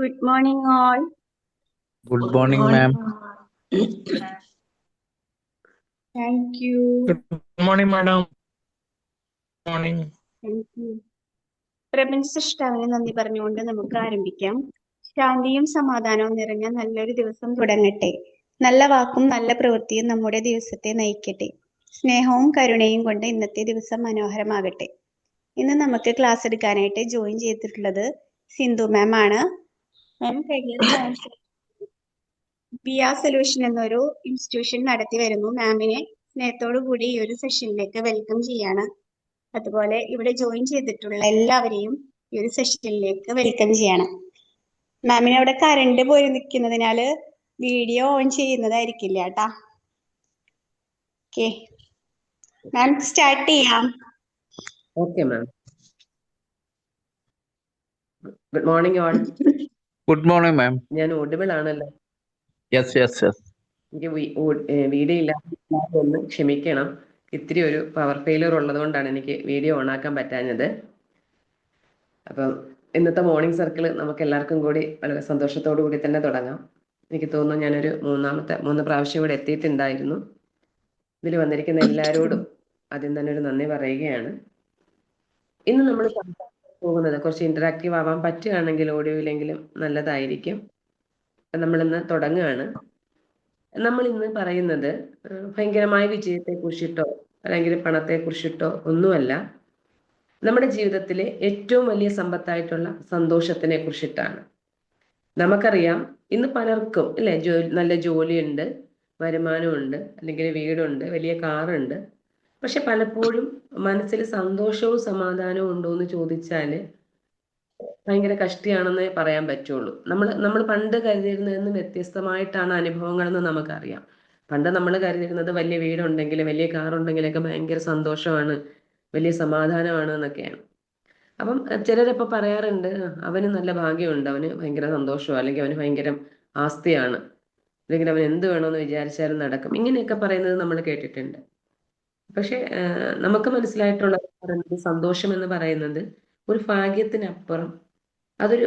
Good morning, all. Good Good morning, morning. ma'am. Thank you. Good morning, madam. Morning. Thank you. പ്രപഞ്ച സൃഷ്ടാവിന് നന്ദി പറഞ്ഞുകൊണ്ട് നമുക്ക് ആരംഭിക്കാം. ശാന്തിയും സമാധാനവും നിറഞ്ഞ നല്ലൊരു ദിവസം തുടങ്ങട്ടെ. നല്ല വാക്കും നല്ല പ്രവൃത്തിയും നമ്മുടെ ദിവസത്തെ നയിക്കട്ടെ. സ്നേഹവും കരുണയും കൊണ്ട് ഇന്നത്തെ ദിവസം മനോഹരമാകട്ടെ. ഇന്ന് നമുക്ക് ക്ലാസ് എടുക്കാനായിട്ട് ജോയിൻ ചെയ്തിട്ടുള്ളത് സിന്ധു മാം ആണ്. മാം കഴിഞ്ഞ ബിയ സൊല്യൂഷൻ എന്നൊരു ഇൻസ്റ്റിറ്റ്യൂഷൻ നടത്തി വരുന്നു. മാമിനെ സ്നേഹത്തോടു കൂടി ഈ ഒരു സെഷനിലേക്ക് വെൽക്കം ചെയ്യാണ്. അതുപോലെ ഇവിടെ ജോയിൻ ചെയ്തിട്ടുള്ള എല്ലാവരെയും ഈ ഒരു സെഷനിലേക്ക് വെൽക്കം ചെയ്യണം. മാമിന് അവിടെ കറണ്ട് പോയി നിൽക്കുന്നതിനാല് വീഡിയോ ഓൺ ചെയ്യുന്നതായിരിക്കില്ല കേട്ടാ. ഓക്കെ മാം, സ്റ്റാർട്ട് ചെയ്യാം. Okay, ma'am. Good morning, all. Good morning, ma'am. ഞാൻ ഓഡിബിൾ ആണല്ലോ. Yes. എനിക്ക് വീഡിയോ ഇല്ലാതെ ഒന്ന് ക്ഷമിക്കണം. ഇത്തിരി ഒരു പവർ ഫെയിലിയർ ഉള്ളത് കൊണ്ടാണ് എനിക്ക് വീഡിയോ ഓൺ ആക്കാൻ പറ്റാഞ്ഞത്. അപ്പം ഇന്നത്തെ മോർണിംഗ് സർക്കിൾ നമുക്ക് എല്ലാവർക്കും കൂടി വളരെ സന്തോഷത്തോടു കൂടി തന്നെ തുടങ്ങാം. എനിക്ക് തോന്നുന്നു ഞാനൊരു മൂന്ന് പ്രാവശ്യം ഇവിടെ എത്തിയിട്ടുണ്ടായിരുന്നു. ഇതിൽ വന്നിരിക്കുന്ന എല്ലാവരോടും ആദ്യം തന്നെ ഒരു നന്ദി പറയുകയാണ്. ഇന്ന് നമ്മൾ പോകുന്നത് കുറച്ച് ഇന്ററാക്റ്റീവ് ആവാൻ പറ്റുകയാണെങ്കിൽ ഓഡിയോയിലെങ്കിലും നല്ലതായിരിക്കും. നമ്മളിന്ന് തുടങ്ങുകയാണ്. നമ്മൾ ഇന്ന് പറയുന്നത് ഭയങ്കരമായ വിജയത്തെ കുറിച്ചിട്ടോ അല്ലെങ്കിൽ പണത്തെ കുറിച്ചിട്ടോ ഒന്നുമല്ല. നമ്മുടെ ജീവിതത്തിലെ ഏറ്റവും വലിയ സമ്പത്തായിട്ടുള്ള സന്തോഷത്തിനെ കുറിച്ചിട്ടാണ്. നമുക്കറിയാം ഇന്ന് പലർക്കും അല്ലെ നല്ല ജോലിയുണ്ട്, വരുമാനമുണ്ട്, അല്ലെങ്കിൽ വീടുണ്ട്, വലിയ കാറുണ്ട്. പക്ഷെ പലപ്പോഴും മനസ്സിൽ സന്തോഷവും സമാധാനവും ഉണ്ടോ എന്ന് ചോദിച്ചാൽ ഭയങ്കര കഷ്ടിയാണെന്നേ പറയാൻ പറ്റുള്ളൂ. നമ്മൾ പണ്ട് കരുതിയിരുന്നതിൽ വ്യത്യസ്തമായിട്ടാണ് അനുഭവങ്ങളെന്ന് നമുക്കറിയാം. പണ്ട് നമ്മൾ കരുതിയിരുന്നത് വലിയ വീടുണ്ടെങ്കിൽ വലിയ കാറുണ്ടെങ്കിലൊക്കെ ഭയങ്കര സന്തോഷമാണ്, വലിയ സമാധാനമാണ് എന്നൊക്കെയാണ്. അപ്പം ചിലരപ്പോൾ പറയാറുണ്ട്, അവന് നല്ല ഭാഗ്യമുണ്ട്, അവന് ഭയങ്കര സന്തോഷമോ അല്ലെങ്കിൽ അവന് ഭയങ്കര ആസ്തിയാണ്, അല്ലെങ്കിൽ അവൻ എന്ത് വേണമെന്ന് വിചാരിച്ചാലും നടക്കും, ഇങ്ങനെയൊക്കെ പറയുന്നത് നമ്മൾ കേട്ടിട്ടുണ്ട്. പക്ഷെ നമുക്ക് മനസ്സിലായിട്ടുള്ള സന്തോഷം എന്ന് പറയുന്നത് ഒരു ഭാഗ്യത്തിനപ്പുറം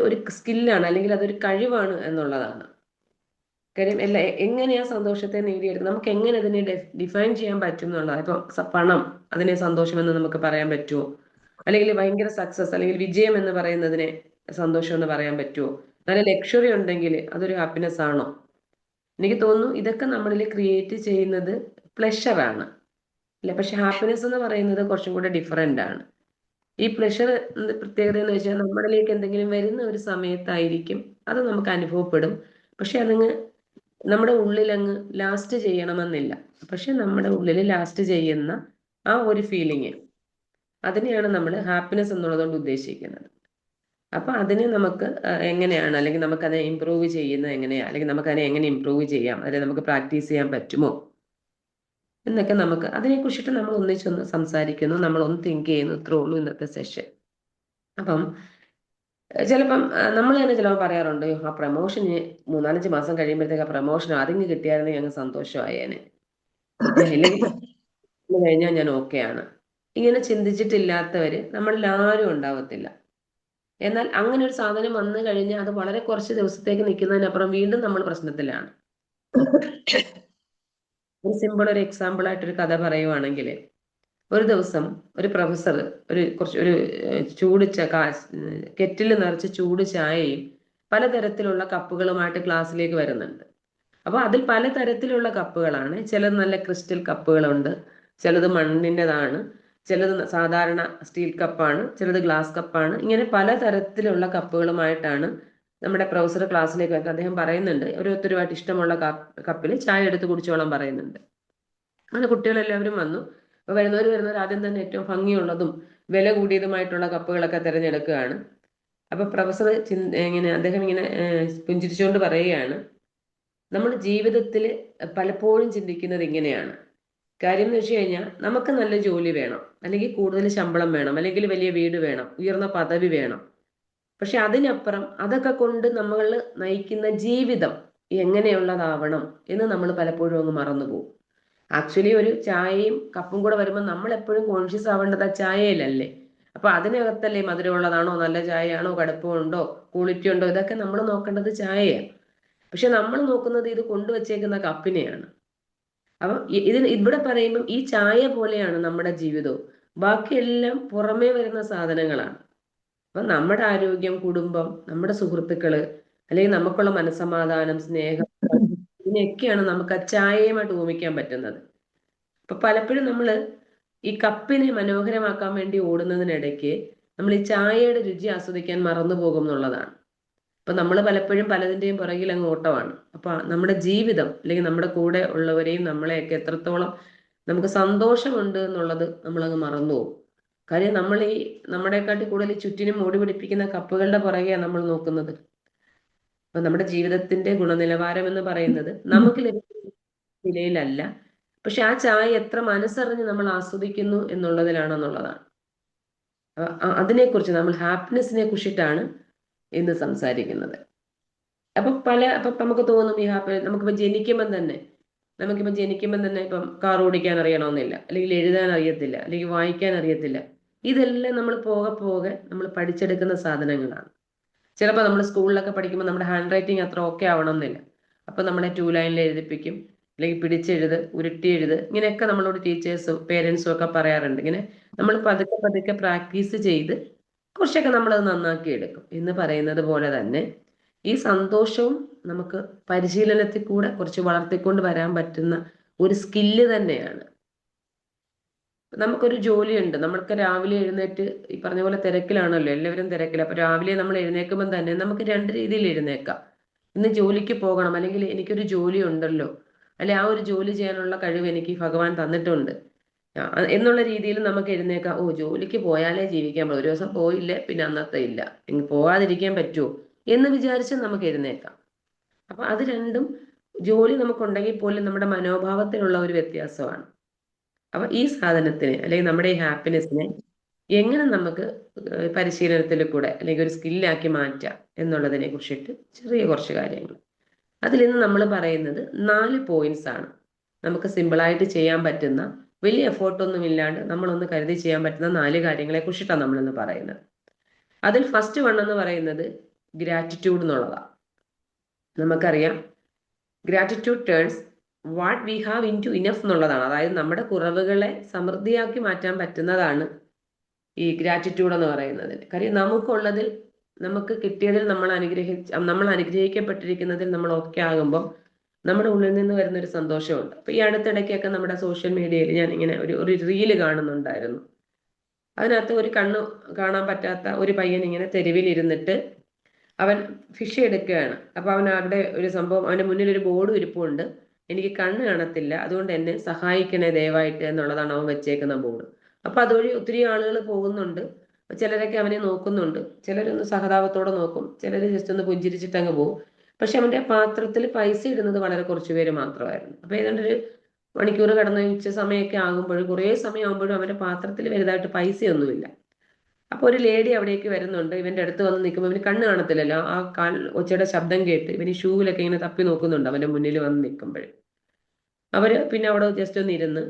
ഒരു സ്കില്ലാണ്, അല്ലെങ്കിൽ അതൊരു കഴിവാണ് എന്നുള്ളതാണ്. കാര്യം എങ്ങനെയാ സന്തോഷത്തെ നേടിയെടുക്കുന്നത്, നമുക്ക് എങ്ങനെ അതിനെ ഡിഫൈൻ ചെയ്യാൻ പറ്റും എന്നുള്ളതാണ്. ഇപ്പം പണം അതിനെ സന്തോഷം എന്ന് നമുക്ക് പറയാൻ പറ്റുമോ, അല്ലെങ്കിൽ ഭയങ്കര സക്സസ് അല്ലെങ്കിൽ വിജയം എന്ന് പറയുന്നതിനെ സന്തോഷം എന്ന് പറയാൻ പറ്റുമോ, നല്ല ലക്ഷറി ഉണ്ടെങ്കിൽ അതൊരു ഹാപ്പിനെസ് ആണോ? എനിക്ക് തോന്നുന്നു ഇതൊക്കെ നമ്മളിൽ ക്രിയേറ്റ് ചെയ്യുന്നത് പ്ലഷറാണ് അല്ലെ. പക്ഷെ ഹാപ്പിനെസ് എന്ന് പറയുന്നത് കുറച്ചും കൂടെ ഡിഫറെൻ്റ് ആണ്. ഈ പ്ലഷർ പ്രത്യേകത എന്ന് വെച്ചാൽ നമ്മളിലേക്ക് എന്തെങ്കിലും വരുന്ന ഒരു സമയത്തായിരിക്കും അത് നമുക്ക് അനുഭവപ്പെടും. പക്ഷെ അതങ്ങ് നമ്മുടെ ഉള്ളിൽ അങ്ങ് ലാസ്റ്റ് ചെയ്യണമെന്നില്ല. പക്ഷെ നമ്മുടെ ഉള്ളിൽ ലാസ്റ്റ് ചെയ്യുന്ന ആ ഒരു ഫീലിങ്, അതിനെയാണ് നമ്മൾ ഹാപ്പിനെസ് എന്നുള്ളതുകൊണ്ട് ഉദ്ദേശിക്കുന്നത്. അപ്പൊ അതിനെ നമുക്ക് എങ്ങനെയാണ്, അല്ലെങ്കിൽ നമുക്കതിനെ ഇമ്പ്രൂവ് ചെയ്യുന്നത് എങ്ങനെയാണ്, അല്ലെങ്കിൽ നമുക്കതിനെ എങ്ങനെ ഇമ്പ്രൂവ് ചെയ്യാം, അല്ലെങ്കിൽ നമുക്ക് പ്രാക്ടീസ് ചെയ്യാൻ പറ്റുമോ എന്നൊക്കെ നമുക്ക് അതിനെക്കുറിച്ചിട്ട് നമ്മൾ ഒന്നിച്ചൊന്ന് സംസാരിക്കുന്നു, നമ്മളൊന്ന് തിങ്ക് ചെയ്യുന്നു. ഇത്രേ ഉള്ളൂ ഇന്നത്തെ സെഷൻ. അപ്പം ചിലപ്പം നമ്മൾ തന്നെ ചിലപ്പോൾ പറയാറുണ്ട്, ആ പ്രമോഷന് 3-5 മാസം കഴിയുമ്പോഴത്തേക്ക് ആ പ്രമോഷൻ അതിങ്ങ് കിട്ടിയായിരുന്നെങ്കിൽ ഞങ്ങൾ സന്തോഷമായേനെ, ഇല്ലെങ്കിൽ കഴിഞ്ഞാൽ ഞാൻ ഓക്കെയാണ്. ഇങ്ങനെ ചിന്തിച്ചിട്ടില്ലാത്തവര് നമ്മളിൽ ആരും ഉണ്ടാവത്തില്ല. എന്നാൽ അങ്ങനെ ഒരു സാധനം വന്നു കഴിഞ്ഞാൽ അത് വളരെ കുറച്ച് ദിവസത്തേക്ക് നിൽക്കുന്നതിനപ്പുറം വീണ്ടും നമ്മൾ പ്രശ്നത്തിലാണ്. ഒരു സിമ്പിൾ ഒരു എക്സാമ്പിൾ ആയിട്ടൊരു കഥ പറയുവാണെങ്കിൽ, ഒരു ദിവസം ഒരു പ്രൊഫസർ ഒരു ചൂട് കെറ്റിൽ നിറച്ച് ചൂട് ചായയും പലതരത്തിലുള്ള കപ്പുകളുമായിട്ട് ക്ലാസ്സിലേക്ക് വരുന്നുണ്ട്. അപ്പോൾ അതിൽ പലതരത്തിലുള്ള കപ്പുകളാണ്. ചിലത് നല്ല ക്രിസ്റ്റൽ കപ്പുകളുണ്ട്, ചിലത് മണ്ണിൻ്റെതാണ്, ചിലത് സാധാരണ സ്റ്റീൽ കപ്പാണ്, ചിലത് ഗ്ലാസ് കപ്പാണ്. ഇങ്ങനെ പലതരത്തിലുള്ള കപ്പുകളുമായിട്ടാണ് നമ്മുടെ പ്രൊഫസർ ക്ലാസ്സിലേക്ക് വരുന്നത്. അദ്ദേഹം പറയുന്നുണ്ട് ഓരോരുത്തരുമായിട്ട് ഇഷ്ടമുള്ള കപ്പിൽ ചായ എടുത്ത് കുടിച്ചോളാൻ പറയുന്നുണ്ട്. അങ്ങനെ കുട്ടികളെല്ലാവരും വന്നു. അപ്പോൾ വരുന്നവർ ആദ്യം തന്നെ ഏറ്റവും ഭംഗിയുള്ളതും വില കൂടിയതുമായിട്ടുള്ള കപ്പുകളൊക്കെ തിരഞ്ഞെടുക്കുകയാണ്. അപ്പൊ പ്രൊഫസർ അദ്ദേഹം ഇങ്ങനെ പുഞ്ചിരിച്ചുകൊണ്ട് പറയുകയാണ്, നമ്മൾ ജീവിതത്തിൽ പലപ്പോഴും ചിന്തിക്കുന്നത് ഇങ്ങനെയാണ്. കാര്യം എന്ന് വെച്ച് കഴിഞ്ഞാൽ നമുക്ക് നല്ല ജോലി വേണം, അല്ലെങ്കിൽ കൂടുതൽ ശമ്പളം വേണം, അല്ലെങ്കിൽ വലിയ വീട് വേണം, ഉയർന്ന പദവി വേണം. പക്ഷെ അതിനപ്പുറം അതൊക്കെ കൊണ്ട് നമ്മൾ നയിക്കുന്ന ജീവിതം എങ്ങനെയുള്ളതാവണം എന്ന് നമ്മൾ പലപ്പോഴും അങ്ങ് മറന്നുപോകും. ആക്ച്വലി ഒരു ചായയും കപ്പും കൂടെ വരുമ്പോൾ നമ്മൾ എപ്പോഴും കോൺഷ്യസ് ആവേണ്ടത് ആ ചായയിലല്ലേ. അപ്പൊ അതിനകത്തല്ലേ മധുരമുള്ളതാണോ, നല്ല ചായയാണോ, കടുപ്പമുണ്ടോ, ക്വാളിറ്റി ഉണ്ടോ, ഇതൊക്കെ നമ്മൾ നോക്കേണ്ടത് ചായയാണ്. പക്ഷെ നമ്മൾ നോക്കുന്നത് ഇത് കൊണ്ടുവച്ചേക്കുന്ന കപ്പിനെയാണ്. അപ്പം ഇതിന് ഇവിടെ പറയുമ്പം ഈ ചായ പോലെയാണ് നമ്മുടെ ജീവിതവും, ബാക്കിയെല്ലാം പുറമേ വരുന്ന സാധനങ്ങളാണ്. അപ്പൊ നമ്മുടെ ആരോഗ്യം, കുടുംബം, നമ്മുടെ സുഹൃത്തുക്കള്, അല്ലെങ്കിൽ നമുക്കുള്ള മനസ്സമാധാനം, സ്നേഹം, ഇതിനെയൊക്കെയാണ് നമുക്ക് ആ ചായയുമായിട്ട് ഉപമിക്കാൻ പറ്റുന്നത്. അപ്പൊ പലപ്പോഴും നമ്മൾ ഈ കപ്പിനെ മനോഹരമാക്കാൻ വേണ്ടി ഓടുന്നതിനിടയ്ക്ക് നമ്മൾ ഈ ചായയുടെ രുചി ആസ്വദിക്കാൻ മറന്നു പോകും എന്നുള്ളതാണ്. അപ്പൊ നമ്മൾ പലപ്പോഴും പലതിന്റെയും പുറകിൽ അങ്ങ് ഓട്ടമാണ്. അപ്പൊ നമ്മുടെ ജീവിതം അല്ലെങ്കിൽ നമ്മുടെ കൂടെ ഉള്ളവരെയും നമ്മളെയൊക്കെ എത്രത്തോളം നമുക്ക് സന്തോഷമുണ്ട് എന്നുള്ളത് നമ്മളങ്ങ് മറന്നുപോകും. കാര്യം നമ്മൾ ഈ നമ്മളെക്കാട്ടി കൂടുതൽ ചുറ്റിനും മൂടി പിടിപ്പിക്കുന്ന കപ്പുകളുടെ പുറകെയാണ് നമ്മൾ നോക്കുന്നത്. അപ്പൊ നമ്മുടെ ജീവിതത്തിന്റെ ഗുണനിലവാരം എന്ന് പറയുന്നത് നമുക്ക് ലഭിക്കുന്ന നിലയിലല്ല, പക്ഷെ ആ ചായ എത്ര മനസ്സറിഞ്ഞ് നമ്മൾ ആസ്വദിക്കുന്നു എന്നുള്ളതിലാണെന്നുള്ളതാണ്. അതിനെക്കുറിച്ച് നമ്മൾ ഹാപ്പിനെസ്സിനെ കുറിച്ചിട്ടാണ് ഇന്ന് സംസാരിക്കുന്നത്. അപ്പൊ നമുക്ക് തോന്നും ഈ ഹാപ്പി നമുക്കിപ്പോ ജനിക്കുമ്പം തന്നെ ഇപ്പം കാർ ഓടിക്കാൻ അറിയണമെന്നില്ല, അല്ലെങ്കിൽ എഴുതാൻ അറിയത്തില്ല, അല്ലെങ്കിൽ വായിക്കാൻ അറിയത്തില്ല. ഇതെല്ലാം നമ്മൾ പോകെ നമ്മൾ പഠിച്ചെടുക്കുന്ന സാധനങ്ങളാണ്. ചിലപ്പോൾ നമ്മൾ സ്കൂളിലൊക്കെ പഠിക്കുമ്പോൾ നമ്മുടെ ഹാൻഡ് റൈറ്റിംഗ് അത്ര ഓക്കെ ആവണം എന്നില്ല. അപ്പൊ നമ്മളെ 2 ലൈനിൽ എഴുതിപ്പിക്കും, അല്ലെങ്കിൽ പിടിച്ചെഴുത്, ഉരുട്ടി എഴുത്, ഇങ്ങനെയൊക്കെ നമ്മളോട് ടീച്ചേഴ്സും പേരൻസും ഒക്കെ പറയാറുണ്ട്. ഇങ്ങനെ നമ്മൾ പതുക്കെ പ്രാക്ടീസ് ചെയ്ത് കുറച്ചൊക്കെ നമ്മളത് നന്നാക്കി എടുക്കും എന്ന് പറയുന്നത് പോലെ തന്നെ ഈ സന്തോഷവും നമുക്ക് പരിശീലനത്തിൽ കൂടെ കുറച്ച് വളർത്തിക്കൊണ്ട് വരാൻ പറ്റുന്ന ഒരു സ്കില്ല് തന്നെയാണ്. നമുക്കൊരു ജോലിയുണ്ട്, നമ്മൾക്ക് രാവിലെ എഴുന്നേറ്റ് ഈ പറഞ്ഞ പോലെ തിരക്കിലാണല്ലോ, എല്ലാവരും തിരക്കില്ല. അപ്പൊ രാവിലെ നമ്മൾ എഴുന്നേൽക്കുമ്പോൾ തന്നെ നമുക്ക് 2 രീതിയിൽ എഴുന്നേക്കാം. ഇന്ന് ജോലിക്ക് പോകണം, അല്ലെങ്കിൽ എനിക്കൊരു ജോലി ഉണ്ടല്ലോ, അല്ലെ ആ ഒരു ജോലി ചെയ്യാനുള്ള കഴിവ് എനിക്ക് ഭഗവാൻ തന്നിട്ടുണ്ട് എന്നുള്ള രീതിയിൽ നമുക്ക് എഴുന്നേക്കാം. ജോലിക്ക് പോയാലേ ജീവിക്കാൻ പറ്റും, ഒരു ദിവസം പോയില്ലേ പിന്നെ അന്നത്തെ ഇല്ല, പോകാതിരിക്കാൻ പറ്റുമോ എന്ന് വിചാരിച്ച് നമുക്ക് എഴുന്നേക്കാം. അപ്പൊ അത് രണ്ടും ജോലി നമുക്കുണ്ടെങ്കിൽ പോലും നമ്മുടെ മനോഭാവത്തിലുള്ള ഒരു വ്യത്യാസമാണ്. അപ്പൊ ഈ സാധനത്തിന് അല്ലെങ്കിൽ നമ്മുടെ ഈ ഹാപ്പിനെസ്സിനെ എങ്ങനെ നമുക്ക് പരിശീലനത്തിൽ കൂടെ അല്ലെങ്കിൽ ഒരു സ്കില്ലാക്കി മാറ്റാം എന്നുള്ളതിനെ കുറിച്ചിട്ട് ചെറിയ കുറച്ച് കാര്യങ്ങൾ. അതിൽ ഇന്ന് നമ്മൾ പറയുന്നത് 4 പോയിന്റ്സ് ആണ്. നമുക്ക് സിമ്പിളായിട്ട് ചെയ്യാൻ പറ്റുന്ന, വലിയ എഫേർട്ടൊന്നും ഇല്ലാണ്ട് നമ്മളൊന്ന് കരുതി ചെയ്യാൻ പറ്റുന്ന 4 കാര്യങ്ങളെ കുറിച്ചിട്ടാണ് നമ്മളിന്ന് പറയുന്നത്. അതിൽ ഫസ്റ്റ് വൺ എന്ന് പറയുന്നത് ഗ്രാറ്റിറ്റ്യൂഡ് എന്നുള്ളതാണ്. നമുക്കറിയാം gratitude turns what we have into enough എന്നുള്ളതാണ്. അതായത് നമ്മുടെ കുറവുകളെ സമൃദ്ധിയാക്കി മാറ്റാൻ പറ്റുന്നതാണ് ഈ ഗ്രാറ്റിറ്റ്യൂഡ് എന്ന് പറയുന്നത്. കാര്യം നമുക്കുള്ളതിൽ, നമുക്ക് കിട്ടിയതിൽ നമ്മൾ അനുഗ്രഹിക്കപ്പെട്ടിരിക്കുന്നതിൽ നമ്മൾ ഓക്കെ ആകുമ്പോൾ നമ്മുടെ ഉള്ളിൽ നിന്ന് വരുന്ന ഒരു സന്തോഷമുണ്ട്. അപ്പൊ ഈ അടുത്തിടയ്ക്കൊക്കെ നമ്മുടെ സോഷ്യൽ മീഡിയയിൽ ഞാൻ ഇങ്ങനെ ഒരു റീല് കാണുന്നുണ്ടായിരുന്നു. അതിനകത്ത് ഒരു കണ്ണ് കാണാൻ പറ്റാത്ത ഒരു പയ്യൻ ഇങ്ങനെ തെരുവിലിരുന്നിട്ട് അവൻ ഫിഷ് എടുക്കുകയാണ്. അപ്പൊ അവൻ അവിടെ ഒരു സംഭവം, അവന്റെ മുന്നിൽ ഒരു ബോർഡ് ഇരിപ്പുണ്ട്, എനിക്ക് കണ്ണ് കാണത്തില്ല, അതുകൊണ്ട് എന്നെ സഹായിക്കണേ ദയവായിട്ട് എന്നുള്ളതാണ് അവൻ വെച്ചേക്കുന്ന ബോർഡ്. അപ്പൊ അതുവഴി ഒത്തിരി ആളുകൾ പോകുന്നുണ്ട്. ചിലരൊക്കെ അവനെ നോക്കുന്നുണ്ട്, ചിലരൊന്ന് സഹതാപത്തോടെ നോക്കും, ചിലർ ജസ്റ്റ് ഒന്ന് പുഞ്ചിരിച്ചിട്ട് അങ്ങ് പോകും. പക്ഷെ അവന്റെ പാത്രത്തിൽ പൈസ ഇടുന്നത് വളരെ കുറച്ചു പേര് മാത്രമായിരുന്നു. അപ്പൊ ഏതാണ്ട് ഒരു മണിക്കൂർ കടന്ന് ഉച്ച സമയമൊക്കെ ആകുമ്പോഴും കുറേ സമയം ആകുമ്പോഴും അവന്റെ പാത്രത്തിൽ വലുതായിട്ട് പൈസയൊന്നുമില്ല. അപ്പൊ ഒരു ലേഡി അവിടേക്ക് വരുന്നുണ്ട്, ഇവന്റെ അടുത്ത് വന്ന് നിൽക്കുമ്പോൾ ഇവന് കണ്ണ് കാണത്തില്ലല്ലോ, ആ ഒച്ചയുടെ ശബ്ദം കേട്ട് ഇവന് ഷൂവിലൊക്കെ ഇങ്ങനെ തപ്പി നോക്കുന്നുണ്ട് അവന്റെ മുന്നിൽ വന്ന് നിൽക്കുമ്പോൾ. അവര് പിന്നെ അവിടെ ജസ്റ്റ് ഒന്ന് ഇരുന്ന്,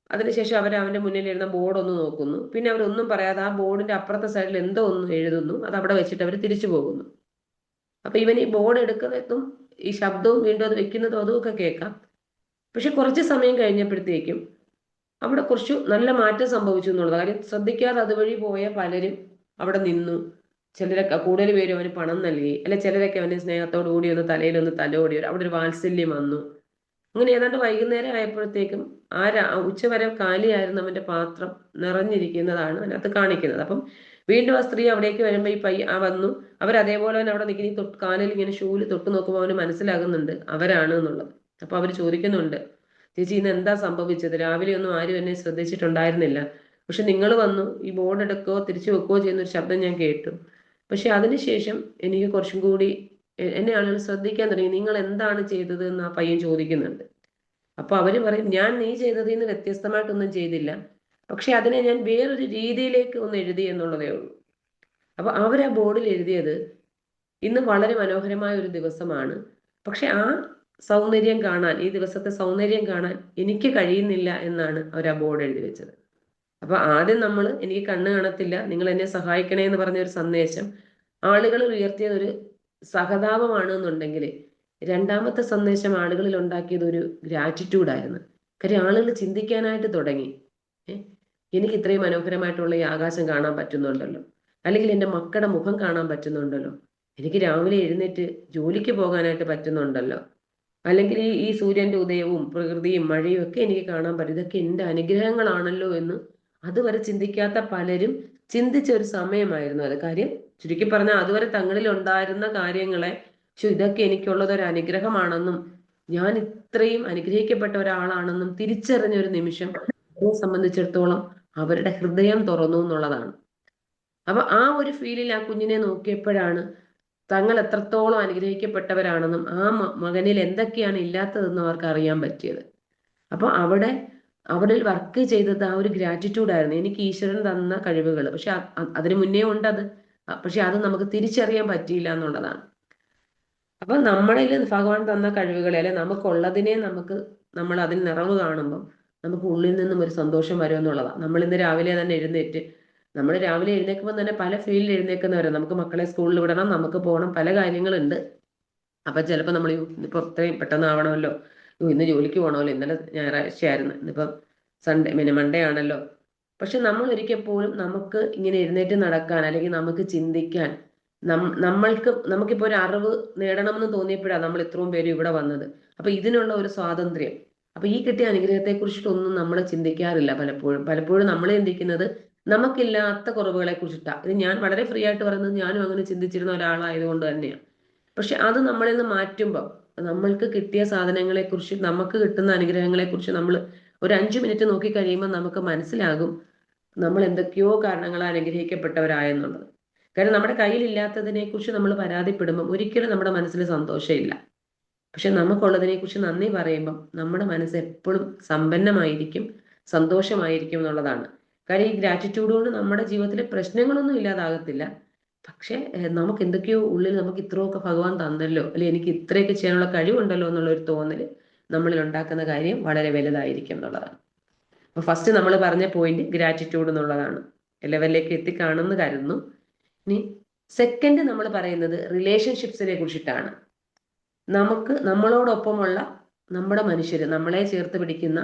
അതിനുശേഷം അവർ അവന്റെ മുന്നിൽ ഇരുന്ന ബോർഡ് ഒന്ന് നോക്കുന്നു. പിന്നെ അവരൊന്നും പറയാതെ ആ ബോർഡിന്റെ അപ്പുറത്തെ സൈഡിൽ എന്തോ ഒന്ന് എഴുതുന്നു, അത് അവിടെ വെച്ചിട്ട് അവർ തിരിച്ചു പോകുന്നു. അപ്പൊ ഇവൻ ഈ ബോർഡ് എടുക്കുന്നതും ഈ ശബ്ദവും വീണ്ടും അത് വെക്കുന്നതും അതുമൊക്കെ കേൾക്കാം. പക്ഷെ കുറച്ച് സമയം കഴിഞ്ഞപ്പോഴത്തേക്കും അവിടെ കുറച്ചു നല്ല മാറ്റം സംഭവിച്ചു എന്നുള്ളത്. കാര്യം ശ്രദ്ധിക്കാതെ അതുവഴി പോയ പലരും അവിടെ നിന്നു. ചിലരൊക്കെ, കൂടുതൽ പേരും അവന് പണം നൽകി, അല്ലെ ചിലരൊക്കെ അവന്റെ സ്നേഹത്തോടു കൂടി ഒന്ന് തലയിലൊന്ന് തലോടി, അവിടെ ഒരു വാത്സല്യം വന്നു. അങ്ങനെ ഏതാണ്ട് വൈകുന്നേരം ആയപ്പോഴത്തേക്കും ഉച്ചവരെ കാലിയായിരുന്ന അവന്റെ പാത്രം നിറഞ്ഞിരിക്കുന്നതാണ് അതിനകത്ത് കാണിക്കുന്നത്. അപ്പം വീണ്ടും ആ സ്ത്രീ അവിടേക്ക് വരുമ്പോൾ ഈ വന്നു, അവരതേപോലെ തന്നെ അവിടെ നിൽക്കുന്ന കാലിൽ ഇങ്ങനെ ഷൂല് തൊട്ട് നോക്കുമ്പോൾ അവന് മനസ്സിലാകുന്നുണ്ട് അവരാണ് എന്നുള്ളത്. അപ്പൊ അവർ ചോദിക്കുന്നുണ്ട്, ചേച്ചി ഇന്ന് എന്താ സംഭവിച്ചത്, രാവിലെ ഒന്നും ആരും എന്നെ ശ്രദ്ധിച്ചിട്ടുണ്ടായിരുന്നില്ല, പക്ഷെ നിങ്ങൾ വന്നു ഈ ബോർഡ് എടുക്കുകയോ തിരിച്ചു വെക്കുകയോ ചെയ്യുന്ന ഒരു ശബ്ദം ഞാൻ കേട്ടു. പക്ഷെ അതിനുശേഷം എനിക്ക് കുറച്ചും കൂടി എന്നെ ആളുകൾ ശ്രദ്ധിക്കാൻ തുടങ്ങി, നിങ്ങൾ എന്താണ് ചെയ്തത് എന്ന് ആ പയ്യൻ ചോദിക്കുന്നുണ്ട്. അപ്പൊ അവര് പറയും, ഞാൻ നീ ചെയ്തതിൽ നിന്ന് വ്യത്യസ്തമായിട്ടൊന്നും ചെയ്തില്ല, പക്ഷെ അതിനെ ഞാൻ വേറൊരു രീതിയിലേക്ക് ഒന്ന് എഴുതി എന്നുള്ളതേ ഉള്ളൂ. അപ്പൊ അവരാ ബോർഡിൽ എഴുതിയത്, ഇന്ന് വളരെ മനോഹരമായ ഒരു ദിവസമാണ്, പക്ഷെ ആ സൗന്ദര്യം കാണാൻ, ഈ ദിവസത്തെ സൗന്ദര്യം കാണാൻ എനിക്ക് കഴിയുന്നില്ല എന്നാണ് അവർ ആ ബോർഡ് എഴുതി വെച്ചത്. അപ്പൊ ആദ്യം നമ്മൾ എനിക്ക് കണ്ണ് കാണത്തില്ല, നിങ്ങൾ എന്നെ സഹായിക്കണേ എന്ന് പറഞ്ഞ ഒരു സന്ദേശം ആളുകൾ ഉയർത്തിയത് ഒരു സഹതാപമാണ് എന്നുണ്ടെങ്കിൽ, രണ്ടാമത്തെ സന്ദേശം ആളുകളിൽ ഉണ്ടാക്കിയത് ഒരു ഗ്രാറ്റിറ്റ്യൂഡായിരുന്നു. കാര്യം ആളുകൾ ചിന്തിക്കാനായിട്ട് തുടങ്ങി, എനിക്ക് ഇത്രയും മനോഹരമായിട്ടുള്ള ഈ ആകാശം കാണാൻ പറ്റുന്നുണ്ടല്ലോ, അല്ലെങ്കിൽ എൻ്റെ മക്കളുടെ മുഖം കാണാൻ പറ്റുന്നുണ്ടല്ലോ, എനിക്ക് രാവിലെ എഴുന്നേറ്റ് ജോലിക്ക് പോകാനായിട്ട് പറ്റുന്നുണ്ടല്ലോ, അല്ലെങ്കിൽ ഈ സൂര്യന്റെ ഉദയവും പ്രകൃതിയും മഴയും ഒക്കെ എനിക്ക് കാണാൻ പറ്റും, ഇതൊക്കെ എൻ്റെ അനുഗ്രഹങ്ങളാണല്ലോ എന്ന് അതുവരെ ചിന്തിക്കാത്ത പലരും ചിന്തിച്ച ഒരു സമയമായിരുന്നു അത്. കാര്യം ചുരുക്കി പറഞ്ഞാൽ അതുവരെ തങ്ങളിൽ ഉണ്ടായിരുന്ന കാര്യങ്ങളെ ഇതൊക്കെ എനിക്കുള്ളത് ഒരു അനുഗ്രഹമാണെന്നും ഞാൻ ഇത്രയും അനുഗ്രഹിക്കപ്പെട്ട ഒരാളാണെന്നും തിരിച്ചറിഞ്ഞ ഒരു നിമിഷം അവരെ സംബന്ധിച്ചിടത്തോളം അവരുടെ ഹൃദയം തുറന്നു എന്നുള്ളതാണ്. അപ്പൊ ആ ഒരു ഫീലിൽ ആ കുഞ്ഞിനെ നോക്കിയപ്പോഴാണ് തങ്ങൾ എത്രത്തോളം അനുഗ്രഹിക്കപ്പെട്ടവരാണെന്നും ആ മകനിൽ എന്തൊക്കെയാണ് ഇല്ലാത്തതെന്നും അവർക്ക് അറിയാൻ പറ്റിയത്. അപ്പൊ അവിടെ വർക്ക് ചെയ്തത് ആ ഒരു ഗ്രാറ്റിറ്റ്യൂഡായിരുന്നു. എനിക്ക് ഈശ്വരൻ തന്ന കഴിവുകൾ, പക്ഷെ അതിനു മുന്നേ ഉണ്ട് അത്, പക്ഷെ അത് നമുക്ക് തിരിച്ചറിയാൻ പറ്റിയില്ല എന്നുള്ളതാണ്. അപ്പൊ നമ്മളിൽ ഭഗവാൻ തന്ന കഴിവുകളെ, അല്ലെ നമുക്കുള്ളതിനെ നമ്മൾ അതിൽ നിറവ് കാണുമ്പോൾ നമുക്ക് ഉള്ളിൽ നിന്നും ഒരു സന്തോഷം വരും എന്നുള്ളതാണ്. നമ്മൾ ഇന്ന് രാവിലെ തന്നെ എഴുന്നേറ്റ്, നമ്മൾ രാവിലെ എഴുന്നേൽക്കുമ്പോൾ തന്നെ പല ഫീൽഡിൽ എഴുന്നേൽക്കുന്നവരെ, നമുക്ക് മക്കളെ സ്കൂളിൽ വിടണം, നമുക്ക് പോകണം, പല കാര്യങ്ങളുണ്ട്. അപ്പൊ ചിലപ്പോൾ നമ്മൾ ഇപ്പൊ ഇത്രയും പെട്ടെന്ന് ആവണമല്ലോ, ഇന്ന് ജോലിക്ക് പോകണമല്ലോ, ഇന്നലെ ഞായറാഴ്ചയായിരുന്നു, ഇന്നിപ്പം മൺഡേ ആണല്ലോ. പക്ഷെ നമ്മൾ ഒരിക്കൽ പോലും നമുക്ക് ഇങ്ങനെ എഴുന്നേറ്റ് നടക്കാൻ, അല്ലെങ്കിൽ നമുക്ക് ചിന്തിക്കാൻ, നമുക്കിപ്പോ ഒരു അറിവ് നേടണമെന്ന് തോന്നിയപ്പോഴാണ് നമ്മൾ ഇത്രയും പേര് ഇവിടെ വന്നത്. അപ്പൊ ഇതിനുള്ള ഒരു സ്വാതന്ത്ര്യം, അപ്പൊ ഈ കിട്ടിയ അനുഗ്രഹത്തെ കുറിച്ചിട്ടൊന്നും നമ്മൾ ചിന്തിക്കാറില്ല. പലപ്പോഴും നമ്മൾ ചിന്തിക്കുന്നത് നമുക്കില്ലാത്ത കുറവുകളെ കുറിച്ചിട്ടാണ്. ഇത് ഞാൻ വളരെ ഫ്രീ ആയിട്ട് പറയുന്നത്, ഞാനും അങ്ങനെ ചിന്തിച്ചിരുന്ന ഒരാളായതുകൊണ്ട് തന്നെയാണ്. പക്ഷെ അത് നമ്മളിൽ നിന്ന് മാറ്റുമ്പോൾ നമ്മൾക്ക് കിട്ടിയ സാധനങ്ങളെ കുറിച്ച്, നമുക്ക് കിട്ടുന്ന അനുഗ്രഹങ്ങളെ കുറിച്ച് നമ്മൾ ഒരു 5 മിനിറ്റ് നോക്കി കഴിയുമ്പോൾ നമുക്ക് മനസ്സിലാകും നമ്മൾ എന്തൊക്കെയോ കാരണങ്ങളാൽ അനുഗ്രഹിക്കപ്പെട്ടവരായെന്നുള്ളത്. കാരണം നമ്മുടെ കയ്യിലില്ലാത്തതിനെ കുറിച്ച് നമ്മൾ പരാതിപ്പെടുമ്പോൾ ഒരിക്കലും നമ്മുടെ മനസ്സിൽ സന്തോഷമില്ല. പക്ഷെ നമുക്കുള്ളതിനെ കുറിച്ച് നന്ദി പറയുമ്പം നമ്മുടെ മനസ്സ് എപ്പോഴും സമ്പന്നമായിരിക്കും, സന്തോഷമായിരിക്കും എന്നുള്ളതാണ്. കാര്യം ഈ ഗ്രാറ്റിറ്റ്യൂഡ് കൊണ്ട് നമ്മുടെ ജീവിതത്തിൽ പ്രശ്നങ്ങളൊന്നും ഇല്ലാതാകത്തില്ല. പക്ഷെ നമുക്ക് എന്തൊക്കെയോ ഉള്ളിൽ നമുക്ക് ഇത്രയൊക്കെ ഭഗവാൻ തന്നല്ലോ, അല്ലെങ്കിൽ എനിക്ക് ഇത്രയൊക്കെ ചെയ്യാനുള്ള കഴിവുണ്ടല്ലോ എന്നുള്ള ഒരു തോന്നല് നമ്മളിൽ ഉണ്ടാക്കുന്ന കാര്യം വളരെ വലുതായിരിക്കും എന്നുള്ളതാണ്. അപ്പൊ ഫസ്റ്റ് നമ്മൾ പറഞ്ഞ പോയിന്റ് ഗ്രാറ്റിറ്റ്യൂഡ് എന്നുള്ളതാണ്. ലെവലിലേക്ക് എത്തിക്കാണെന്ന് കരുതുന്നു. ഇനി സെക്കൻഡ് നമ്മൾ പറയുന്നത് റിലേഷൻഷിപ്സിനെ കുറിച്ചിട്ടാണ്. നമ്മളോടൊപ്പമുള്ള നമ്മുടെ മനുഷ്യര്, നമ്മളെ ചേർത്ത് പിടിക്കുന്ന,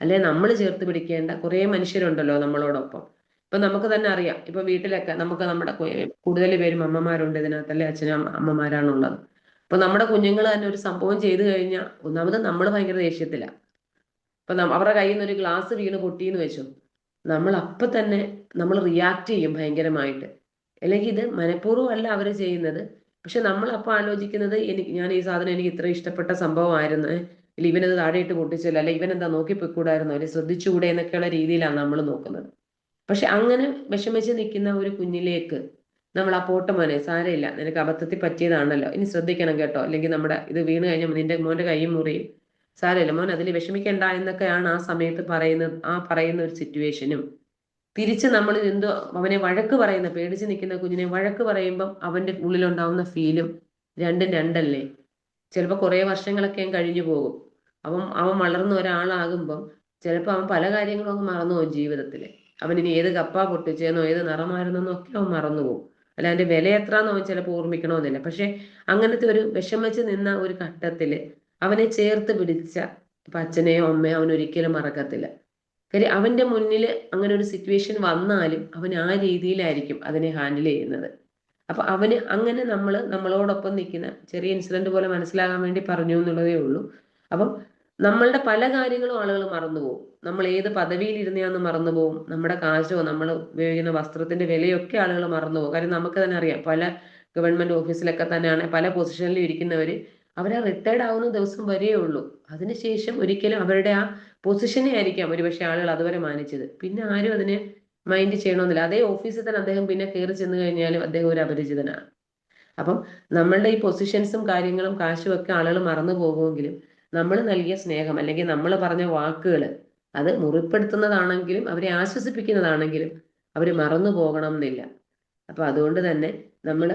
അല്ലെ നമ്മൾ ചേർത്ത് പിടിക്കേണ്ട കുറെ മനുഷ്യരുണ്ടല്ലോ നമ്മളോടൊപ്പം. ഇപ്പൊ നമുക്ക് തന്നെ അറിയാം, ഇപ്പൊ വീട്ടിലൊക്കെ നമ്മുടെ കൂടുതൽ പേരും അമ്മമാരുണ്ട് ഇതിനകത്ത്, അല്ലെ അച്ഛനും അമ്മമാരാണുള്ളത്. അപ്പൊ നമ്മുടെ കുഞ്ഞുങ്ങൾ തന്നെ ഒരു സംഭവം ചെയ്തു കഴിഞ്ഞാൽ ഒന്നാമത് നമ്മൾ ഭയങ്കര ദേഷ്യത്തില. ഇപ്പൊ അവരുടെ കയ്യിൽ നിന്ന് ഒരു ഗ്ലാസ് വീണ് പൊട്ടിയെന്ന് വെച്ചു, നമ്മൾ അപ്പൊ തന്നെ നമ്മൾ റിയാക്ട് ചെയ്യും ഭയങ്കരമായിട്ട്. അല്ലെങ്കിൽ ഇത് മനഃപൂർവ്വം അല്ല അവർ ചെയ്യുന്നത്, പക്ഷെ നമ്മൾ അപ്പൊ ആലോചിക്കുന്നത് ഞാൻ ഈ സാധനം എനിക്ക് ഇത്ര ഇഷ്ടപ്പെട്ട സംഭവമായിരുന്നു, ഇല്ല ഇവനത് താഴെയിട്ട് പൊട്ടിച്ചല്ലോ, അല്ലെ ഇവനെന്താ നോക്കിപ്പോയിക്കൂടായിരുന്നോ, അല്ലെ ശ്രദ്ധിച്ചുകൂടെ എന്നൊക്കെയുള്ള രീതിയിലാണ് നമ്മൾ നോക്കുന്നത്. പക്ഷെ അങ്ങനെ വിഷമിച്ച് നിൽക്കുന്ന ഒരു കുഞ്ഞിലേക്ക് നമ്മൾ ആ പോട്ടമോനെ സാരമില്ല, നിനക്ക് അബദ്ധത്തിൽ പറ്റിയതാണല്ലോ, ഇനി ശ്രദ്ധിക്കണം കേട്ടോ, അല്ലെങ്കിൽ നമ്മുടെ ഇത് വീണ് കഴിഞ്ഞാൽ നിന്റെ മോന്റെ കൈയും മുറിയും, സാരമില്ല മോൻ അതിൽ വിഷമിക്കണ്ട എന്നൊക്കെയാണ് ആ സമയത്ത് പറയുന്ന ഒരു സിറ്റുവേഷനും. തിരിച്ച് നമ്മൾ എന്തോ അവനെ വഴക്ക് പറയുന്ന, പേടിച്ച് നിൽക്കുന്ന കുഞ്ഞിനെ വഴക്ക് പറയുമ്പം അവന്റെ ഉള്ളിലുണ്ടാവുന്ന ഫീലും രണ്ടും രണ്ടല്ലേ. ചിലപ്പോൾ കുറെ വർഷങ്ങളൊക്കെ കഴിഞ്ഞു പോകും. അവൻ വളർന്ന ഒരാളാകുമ്പം ചിലപ്പോൾ അവൻ പല കാര്യങ്ങളും അങ്ങ് മറന്നു പോകും ജീവിതത്തിൽ. അവൻ ഇനി ഏത് കപ്പ പൊട്ടിച്ചേന്നോ ഏത് നിറമായിരുന്നെന്നോ ഒക്കെ അവൻ മറന്നുപോകും. അല്ല അതിന്റെ വില എത്രയെന്ന് അവൻ ചിലപ്പോൾ ഓർമ്മിക്കണമെന്നില്ല. പക്ഷെ അങ്ങനത്തെ ഒരു വിഷമിച്ച് നിന്ന ഒരു ഘട്ടത്തില് അവനെ ചേർത്ത് പിടിച്ച ഇപ്പൊ അച്ഛനെയോ അമ്മയോ അവൻ ഒരിക്കലും മറക്കത്തില്ല. കാര്യം അവന്റെ മുന്നിൽ അങ്ങനെ ഒരു സിറ്റുവേഷൻ വന്നാലും അവൻ ആ രീതിയിലായിരിക്കും അതിനെ ഹാൻഡിൽ ചെയ്യുന്നത്. അപ്പൊ അവന് അങ്ങനെ നമ്മളോടൊപ്പം നിൽക്കുന്ന ചെറിയ ഇൻസിഡന്റ് പോലെ മനസ്സിലാകാൻ വേണ്ടി പറഞ്ഞു എന്നുള്ളതേ ഉള്ളൂ. അപ്പം നമ്മളുടെ പല കാര്യങ്ങളും ആളുകൾ മറന്നുപോകും. നമ്മൾ ഏത് പദവിയിൽ ഇരുന്നയാന്ന് മറന്നുപോകും. നമ്മുടെ കാശോ നമ്മൾ ഉപയോഗിക്കുന്ന വസ്ത്രത്തിന്റെ വിലയൊക്കെ ആളുകൾ മറന്നുപോകും. കാര്യം നമുക്ക് തന്നെ അറിയാം, പല ഗവൺമെന്റ് ഓഫീസിലൊക്കെ തന്നെയാണ് പല പൊസിഷനിൽ ഇരിക്കുന്നവര് അവരെ റിട്ടയർഡ് ആവുന്ന ദിവസം വരെയേ ഉള്ളൂ. അതിനുശേഷം ഒരിക്കലും അവരുടെ ആ പൊസിഷനെ ആയിരിക്കാം ഒരുപക്ഷെ ആളുകൾ അതുവരെ മാനിച്ചത്. പിന്നെ ആരും അതിനെ മൈൻഡ് ചെയ്യണമെന്നില്ല. അതേ ഓഫീസിൽ തന്നെ അദ്ദേഹം പിന്നെ കയറി ചെന്ന് കഴിഞ്ഞാലും അദ്ദേഹം ഒരു അപരിചിതനാണ്. അപ്പം നമ്മളുടെ ഈ പൊസിഷൻസും കാര്യങ്ങളും കാശും ഒക്കെ ആളുകൾ മറന്നു പോകുമെങ്കിലും നമ്മൾ നൽകിയ സ്നേഹം, അല്ലെങ്കിൽ നമ്മൾ പറഞ്ഞ വാക്കുകൾ, അത് മുറിപ്പെടുത്തുന്നതാണെങ്കിലും അവരെ ആശ്വസിപ്പിക്കുന്നതാണെങ്കിലും അവർ മറന്നു പോകണം എന്നില്ല. അപ്പൊ അതുകൊണ്ട് തന്നെ നമ്മൾ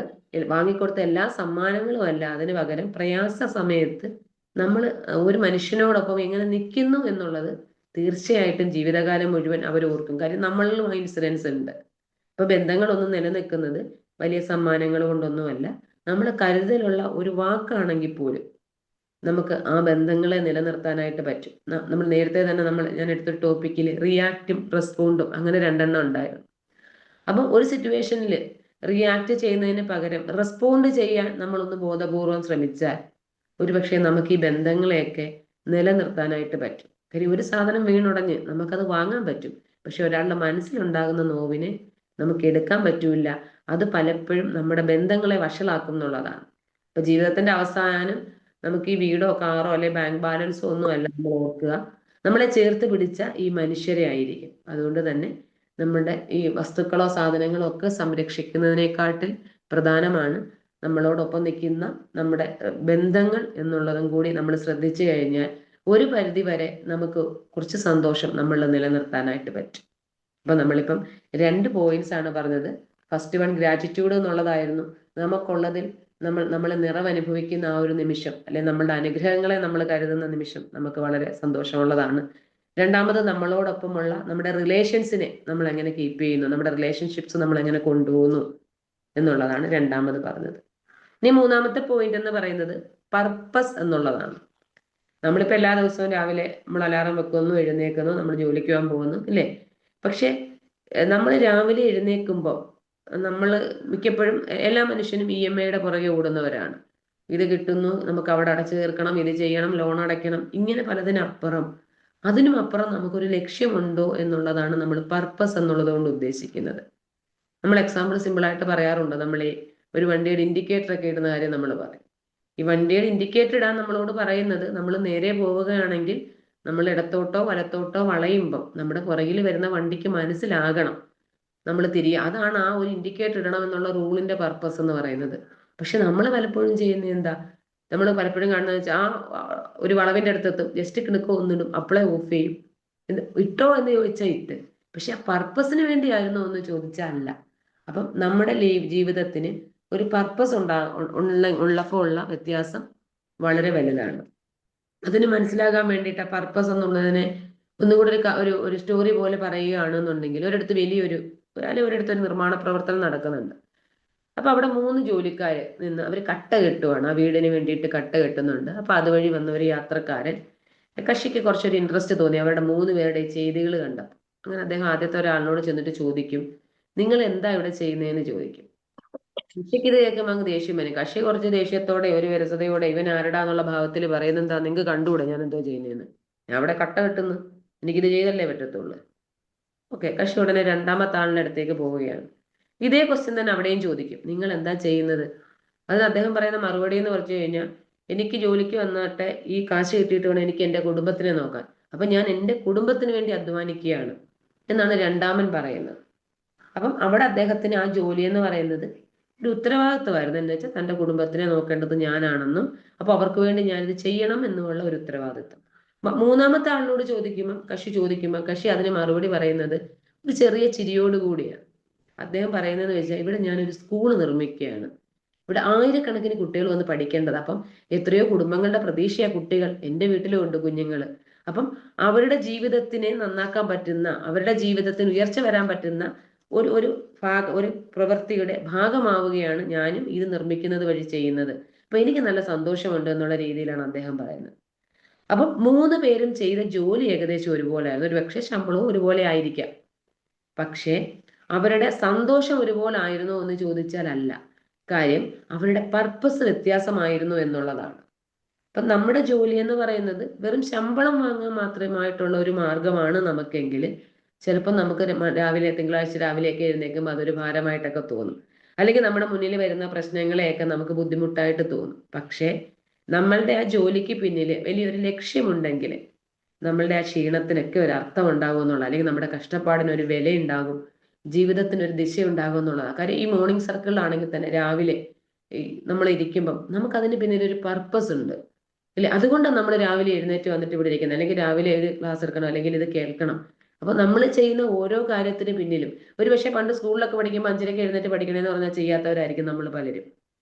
വാങ്ങിക്കൊടുത്ത എല്ലാ സമ്മാനങ്ങളും അല്ല, അതിന് പകരം പ്രയാസ സമയത്ത് നമ്മൾ ഒരു മനുഷ്യനോടൊപ്പം എങ്ങനെ നിൽക്കുന്നു എന്നുള്ളത് തീർച്ചയായിട്ടും ജീവിതകാലം മുഴുവൻ അവർ ഓർക്കും. കാര്യം നമ്മളിലും ആ ഇൻസിഡൻസ് ഉണ്ട്. ഇപ്പൊ ബന്ധങ്ങളൊന്നും നിലനിൽക്കുന്നത് വലിയ സമ്മാനങ്ങൾ കൊണ്ടൊന്നുമല്ല, നമ്മൾ കരുതലുള്ള ഒരു വാക്കാണെങ്കിൽ പോലും നമുക്ക് ആ ബന്ധങ്ങളെ നിലനിർത്താനായിട്ട് പറ്റും. നമ്മൾ നേരത്തെ തന്നെ ഞാൻ എടുത്ത ടോപ്പിക്കിൽ റിയാക്റ്റും റെസ്പോണ്ടും അങ്ങനെ രണ്ടെണ്ണം ഉണ്ടായിരുന്നു. അപ്പം ഒരു സിറ്റുവേഷനിൽ റിയാക്ട് ചെയ്യുന്നതിന് പകരം റെസ്പോണ്ട് ചെയ്യാൻ നമ്മളൊന്ന് ബോധപൂർവം ശ്രമിച്ചാൽ ഒരുപക്ഷെ നമുക്ക് ഈ ബന്ധങ്ങളെയൊക്കെ നിലനിർത്താനായിട്ട് പറ്റും. കാര്യം ഒരു സാധനം വീണുടഞ്ഞ് നമുക്കത് വാങ്ങാൻ പറ്റും, പക്ഷെ ഒരാളുടെ മനസ്സിലുണ്ടാകുന്ന നോവിനെ നമുക്ക് എടുക്കാൻ പറ്റൂല. അത് പലപ്പോഴും നമ്മുടെ ബന്ധങ്ങളെ വഷളാക്കും എന്നുള്ളതാണ്. ഇപ്പൊ ജീവിതത്തിന്റെ അവസാനം നമുക്ക് ഈ വീടോ കാറോ അല്ലെ ബാങ്ക് ബാലൻസോ ഒന്നുമല്ല നമ്മൾ ഓർക്കുക, നമ്മളെ ചേർത്ത് പിടിച്ച ഈ മനുഷ്യരെ ആയിരിക്കും. അതുകൊണ്ട് തന്നെ നമ്മുടെ ഈ വസ്തുക്കളോ സാധനങ്ങളോ ഒക്കെ സംരക്ഷിക്കുന്നതിനെക്കാട്ടിൽ പ്രധാനമാണ് നമ്മളോടൊപ്പം നിൽക്കുന്ന നമ്മുടെ ബന്ധങ്ങൾ എന്നുള്ളതും കൂടി നമ്മൾ ശ്രദ്ധിച്ചു കഴിഞ്ഞാൽ ഒരു പരിധി വരെ നമുക്ക് കുറച്ച് സന്തോഷം നമ്മൾ നിലനിർത്താനായിട്ട് പറ്റും. അപ്പൊ നമ്മളിപ്പം 2 പോയിന്റ്സ് ആണ് പറഞ്ഞത്. ഫസ്റ്റ് വൺ ഗ്രാറ്റിറ്റ്യൂഡ് എന്നുള്ളതായിരുന്നു. നമുക്കുള്ളതിൽ നമ്മൾ നിറവനുഭവിക്കുന്ന ആ ഒരു നിമിഷം, അല്ലെ നമ്മളുടെ അനുഗ്രഹങ്ങളെ നമ്മൾ കരുതുന്ന നിമിഷം നമുക്ക് വളരെ സന്തോഷമുള്ളതാണ്. രണ്ടാമത് നമ്മളോടൊപ്പമുള്ള നമ്മുടെ റിലേഷൻസിനെ നമ്മൾ എങ്ങനെ കീപ്പ് ചെയ്യുന്നു, നമ്മുടെ റിലേഷൻഷിപ്സ് നമ്മൾ എങ്ങനെ കൊണ്ടുപോകുന്നു എന്നുള്ളതാണ് രണ്ടാമത് പറഞ്ഞത്. ഇനി മൂന്നാമത്തെ പോയിന്റ് എന്ന് പറയുന്നത് പർപ്പസ് എന്നുള്ളതാണ്. നമ്മളിപ്പോൾ എല്ലാ ദിവസവും രാവിലെ നമ്മൾ അലാറം വെക്കുന്നു, എഴുന്നേക്കുന്നു, നമ്മൾ ജോലിക്ക് പോകാൻ പോകുന്നു, അല്ലേ? പക്ഷെ നമ്മൾ രാവിലെ എഴുന്നേൽക്കുമ്പോൾ നമ്മൾ മിക്കപ്പോഴും എല്ലാ മനുഷ്യനും EMI പുറകെ ഓടുന്നവരാണ്. ഇത് കിട്ടുന്നു, നമുക്ക് അവിടെ അടച്ചു തീർക്കണം, ഇത് ചെയ്യണം, ലോൺ അടയ്ക്കണം, ഇങ്ങനെ അതിനും അപ്പുറം നമുക്കൊരു ലക്ഷ്യമുണ്ടോ എന്നുള്ളതാണ് നമ്മൾ പർപ്പസ് എന്നുള്ളത് കൊണ്ട് ഉദ്ദേശിക്കുന്നത്. നമ്മൾ എക്സാമ്പിൾ സിമ്പിളായിട്ട് പറയാറുണ്ട്. നമ്മൾ ഒരു വണ്ടിയുടെ ഇൻഡിക്കേറ്റർ ഒക്കെ ഇടുന്ന കാര്യം നമ്മൾ പറയും. ഈ വണ്ടിയുടെ ഇൻഡിക്കേറ്റർ ഇടാൻ നമ്മളോട് പറയുന്നത്, നമ്മൾ നേരെ പോവുകയാണെങ്കിൽ നമ്മൾ ഇടത്തോട്ടോ വലത്തോട്ടോ വളയുമ്പം നമ്മുടെ പുറകിൽ വരുന്ന വണ്ടിക്ക് മനസ്സിലാകണം നമ്മൾ അതാണ് ആ ഒരു ഇൻഡിക്കേറ്റർ ഇടണം എന്നുള്ള റൂളിന്റെ പർപ്പസ് എന്ന് പറയുന്നത്. പക്ഷെ നമ്മൾ പലപ്പോഴും ചെയ്യുന്നത് എന്താ? നമ്മൾ പലപ്പോഴും കാണുന്നത് വെച്ചാൽ ഒരു വളവിന്റെ അടുത്തെത്തും, ജസ്റ്റ് കിണക്കോ ഒന്നിടും, അപ്പളെ ഓഫ് ചെയ്യും. ഇട്ടോ എന്ന് ചോദിച്ചാൽ ഇട്ട്. പക്ഷെ ആ പർപ്പസിന് വേണ്ടിയായിരുന്നോ എന്ന് ചോദിച്ചാൽ അല്ല. അപ്പം നമ്മുടെ ജീവിതത്തിന് ഒരു പർപ്പസ് ഉള്ളപ്പോൾ ഉള്ള വ്യത്യാസം വളരെ വലുതാണ്. അതിന് മനസ്സിലാകാൻ വേണ്ടിയിട്ട് ആ പർപ്പസ് എന്നുള്ളതിനെ ഒന്നുകൂടി ഒരു സ്റ്റോറി പോലെ പറയുകയാണെന്നുണ്ടെങ്കിൽ, ഒരിടത്ത് ഒരു നിർമ്മാണ പ്രവർത്തനം നടക്കുന്നുണ്ട്. അപ്പൊ അവിടെ 3 ജോലിക്കാര് നിന്ന് അവർ കട്ട കെട്ടുവാണ്, ആ വീടിന് വേണ്ടിയിട്ട് കട്ട കെട്ടുന്നുണ്ട്. അപ്പൊ അതുവഴി വന്ന ഒരു യാത്രക്കാരൻ കക്ഷിക്ക് കുറച്ചൊരു ഇൻട്രസ്റ്റ് തോന്നി അവരുടെ 3 പേരുടെ ചെയ്തികൾ കണ്ടപ്പോൾ. അങ്ങനെ അദ്ദേഹം ആദ്യത്തെ ഒരാളിനോട് ചെന്നിട്ട് ചോദിക്കും, നിങ്ങൾ എന്താ ഇവിടെ ചെയ്യുന്നതെന്ന് ചോദിക്കും. കക്ഷിക്ക് ഇത് കേൾക്കുമ്പോൾ അങ്ങ് ദേഷ്യം വരും. കക്ഷി കുറച്ച് ദേഷ്യത്തോടെ ഒരു വിരസതയോടെ ഇവൻ ആരടാന്നുള്ള ഭാവത്തിൽ പറയുന്നത് എന്താ, നിങ്ങൾക്ക് കണ്ടുകൂടെ ഞാൻ എന്തോ ചെയ്യുന്നതെന്ന്? ഞാൻ അവിടെ കട്ട കെട്ടുന്നു, എനിക്കിത് ചെയ്തല്ലേ പറ്റത്തുള്ളൂ. ഓക്കെ, കക്ഷി ഉടനെ രണ്ടാമത്തെ ആളിന്റെ അടുത്തേക്ക് പോവുകയാണ്. ഇതേ ക്വസ്റ്റ്യൻ തന്നെ അവിടെയും ചോദിക്കും, നിങ്ങൾ എന്താ ചെയ്യുന്നത്? അതിന് അദ്ദേഹം പറയുന്ന മറുപടി എന്ന് പറഞ്ഞു കഴിഞ്ഞാൽ, എനിക്ക് ജോലിക്ക് വന്നിട്ട് ഈ കാശ് കിട്ടിയിട്ട് വേണം എനിക്ക് എൻ്റെ കുടുംബത്തിനെ നോക്കാൻ, അപ്പൊ ഞാൻ എൻ്റെ കുടുംബത്തിന് വേണ്ടി അധ്വാനിക്കുകയാണ് എന്നാണ് രണ്ടാമൻ പറയുന്നത്. അപ്പം അവിടെ അദ്ദേഹത്തിന് ആ ജോലി എന്ന് പറയുന്നത് ഒരു ഉത്തരവാദിത്വമായിരുന്നു. എന്താ വെച്ചാൽ തൻ്റെ കുടുംബത്തിനെ നോക്കേണ്ടത് ഞാനാണെന്നും അപ്പൊ അവർക്ക് വേണ്ടി ഞാനിത് ചെയ്യണം എന്നുമുള്ള ഒരു ഉത്തരവാദിത്വം. മൂന്നാമത്തെ ആളിനോട് ചോദിക്കുമ്പോൾ കക്ഷി അതിന് മറുപടി പറയുന്നത് ഒരു ചെറിയ ചിരിയോടുകൂടിയാണ്. അദ്ദേഹം പറയുന്നത് വെച്ചാൽ, ഇവിടെ ഞാനൊരു സ്കൂൾ നിർമ്മിക്കുകയാണ്, ഇവിടെ 1000കണക്കിന് കുട്ടികൾ വന്ന് പഠിക്കേണ്ടത്. അപ്പം എത്രയോ കുടുംബങ്ങളുടെ പ്രതീക്ഷയാ കുട്ടികൾ, എൻ്റെ വീട്ടിലും ഉണ്ട് കുഞ്ഞുങ്ങൾ. അപ്പം അവരുടെ ജീവിതത്തിനെ നന്നാക്കാൻ പറ്റുന്ന, അവരുടെ ജീവിതത്തിന് ഉയർച്ച വരാൻ പറ്റുന്ന ഒരു പ്രവൃത്തിയുടെ ഭാഗമാവുകയാണ് ഞാനും ഇത് നിർമ്മിക്കുന്നത് വഴി ചെയ്യുന്നത്. അപ്പൊ എനിക്ക് നല്ല സന്തോഷമുണ്ട് എന്നുള്ള രീതിയിലാണ് അദ്ദേഹം പറയുന്നത്. അപ്പം 3 പേരും ചെയ്ത ജോലി ഏകദേശം ഒരുപോലെയായിരുന്നു. ഒരു പക്ഷേ ശമ്പളവും ഒരുപോലെ ആയിരിക്കാം, പക്ഷേ അവരുടെ സന്തോഷം ഒരുപോലെ ആയിരുന്നോ എന്ന് ചോദിച്ചാൽ അല്ല. കാര്യം അവരുടെ പർപ്പസ് വ്യത്യാസമായിരുന്നു എന്നുള്ളതാണ്. അപ്പം നമ്മുടെ ജോലി എന്ന് പറയുന്നത് വെറും ശമ്പളം വാങ്ങാൻ മാത്രമായിട്ടുള്ള ഒരു മാർഗമാണ് നമുക്കെങ്കിൽ ചിലപ്പോൾ നമുക്ക് തിങ്കളാഴ്ച രാവിലെയൊക്കെ എഴുന്നേൽക്കുമ്പോൾ അതൊരു ഭാരമായിട്ടൊക്കെ തോന്നും. അല്ലെങ്കിൽ നമ്മുടെ മുന്നിൽ വരുന്ന പ്രശ്നങ്ങളെയൊക്കെ നമുക്ക് ബുദ്ധിമുട്ടായിട്ട് തോന്നും. പക്ഷേ നമ്മളുടെ ആ ജോലിക്ക് പിന്നിൽ വലിയൊരു ലക്ഷ്യമുണ്ടെങ്കിൽ നമ്മളുടെ ആ ക്ഷീണത്തിനൊക്കെ ഒരു അർത്ഥം ഉണ്ടാകും എന്നുള്ള, അല്ലെങ്കിൽ നമ്മുടെ കഷ്ടപ്പാടിന് ഒരു വില ഉണ്ടാകും, ജീവിതത്തിന് ഒരു ദിശ ഉണ്ടാകും എന്നുള്ളതാണ്. കാര്യം ഈ മോർണിംഗ് സർക്കിളിലാണെങ്കിൽ തന്നെ രാവിലെ നമ്മൾ ഇരിക്കുമ്പം നമുക്കതിന് പിന്നിൽ ഒരു പർപ്പസ് ഉണ്ട്, അല്ലെ? അതുകൊണ്ടാണ് നമ്മൾ രാവിലെ എഴുന്നേറ്റ് വന്നിട്ട് ഇവിടെ ഇരിക്കുന്നത്, അല്ലെങ്കിൽ രാവിലെ ഒരു ക്ലാസ് എടുക്കണം, അല്ലെങ്കിൽ ഇത് കേൾക്കണം. അപ്പൊ നമ്മൾ ചെയ്യുന്ന ഓരോ കാര്യത്തിന് പിന്നിലും, ഒരു പക്ഷേ പണ്ട് സ്കൂളിലൊക്കെ പഠിക്കുമ്പോൾ 5:30 എഴുന്നേറ്റ് പഠിക്കണമെന്ന് പറഞ്ഞാൽ ചെയ്യാത്തവരായിരിക്കും നമ്മൾ പലരും.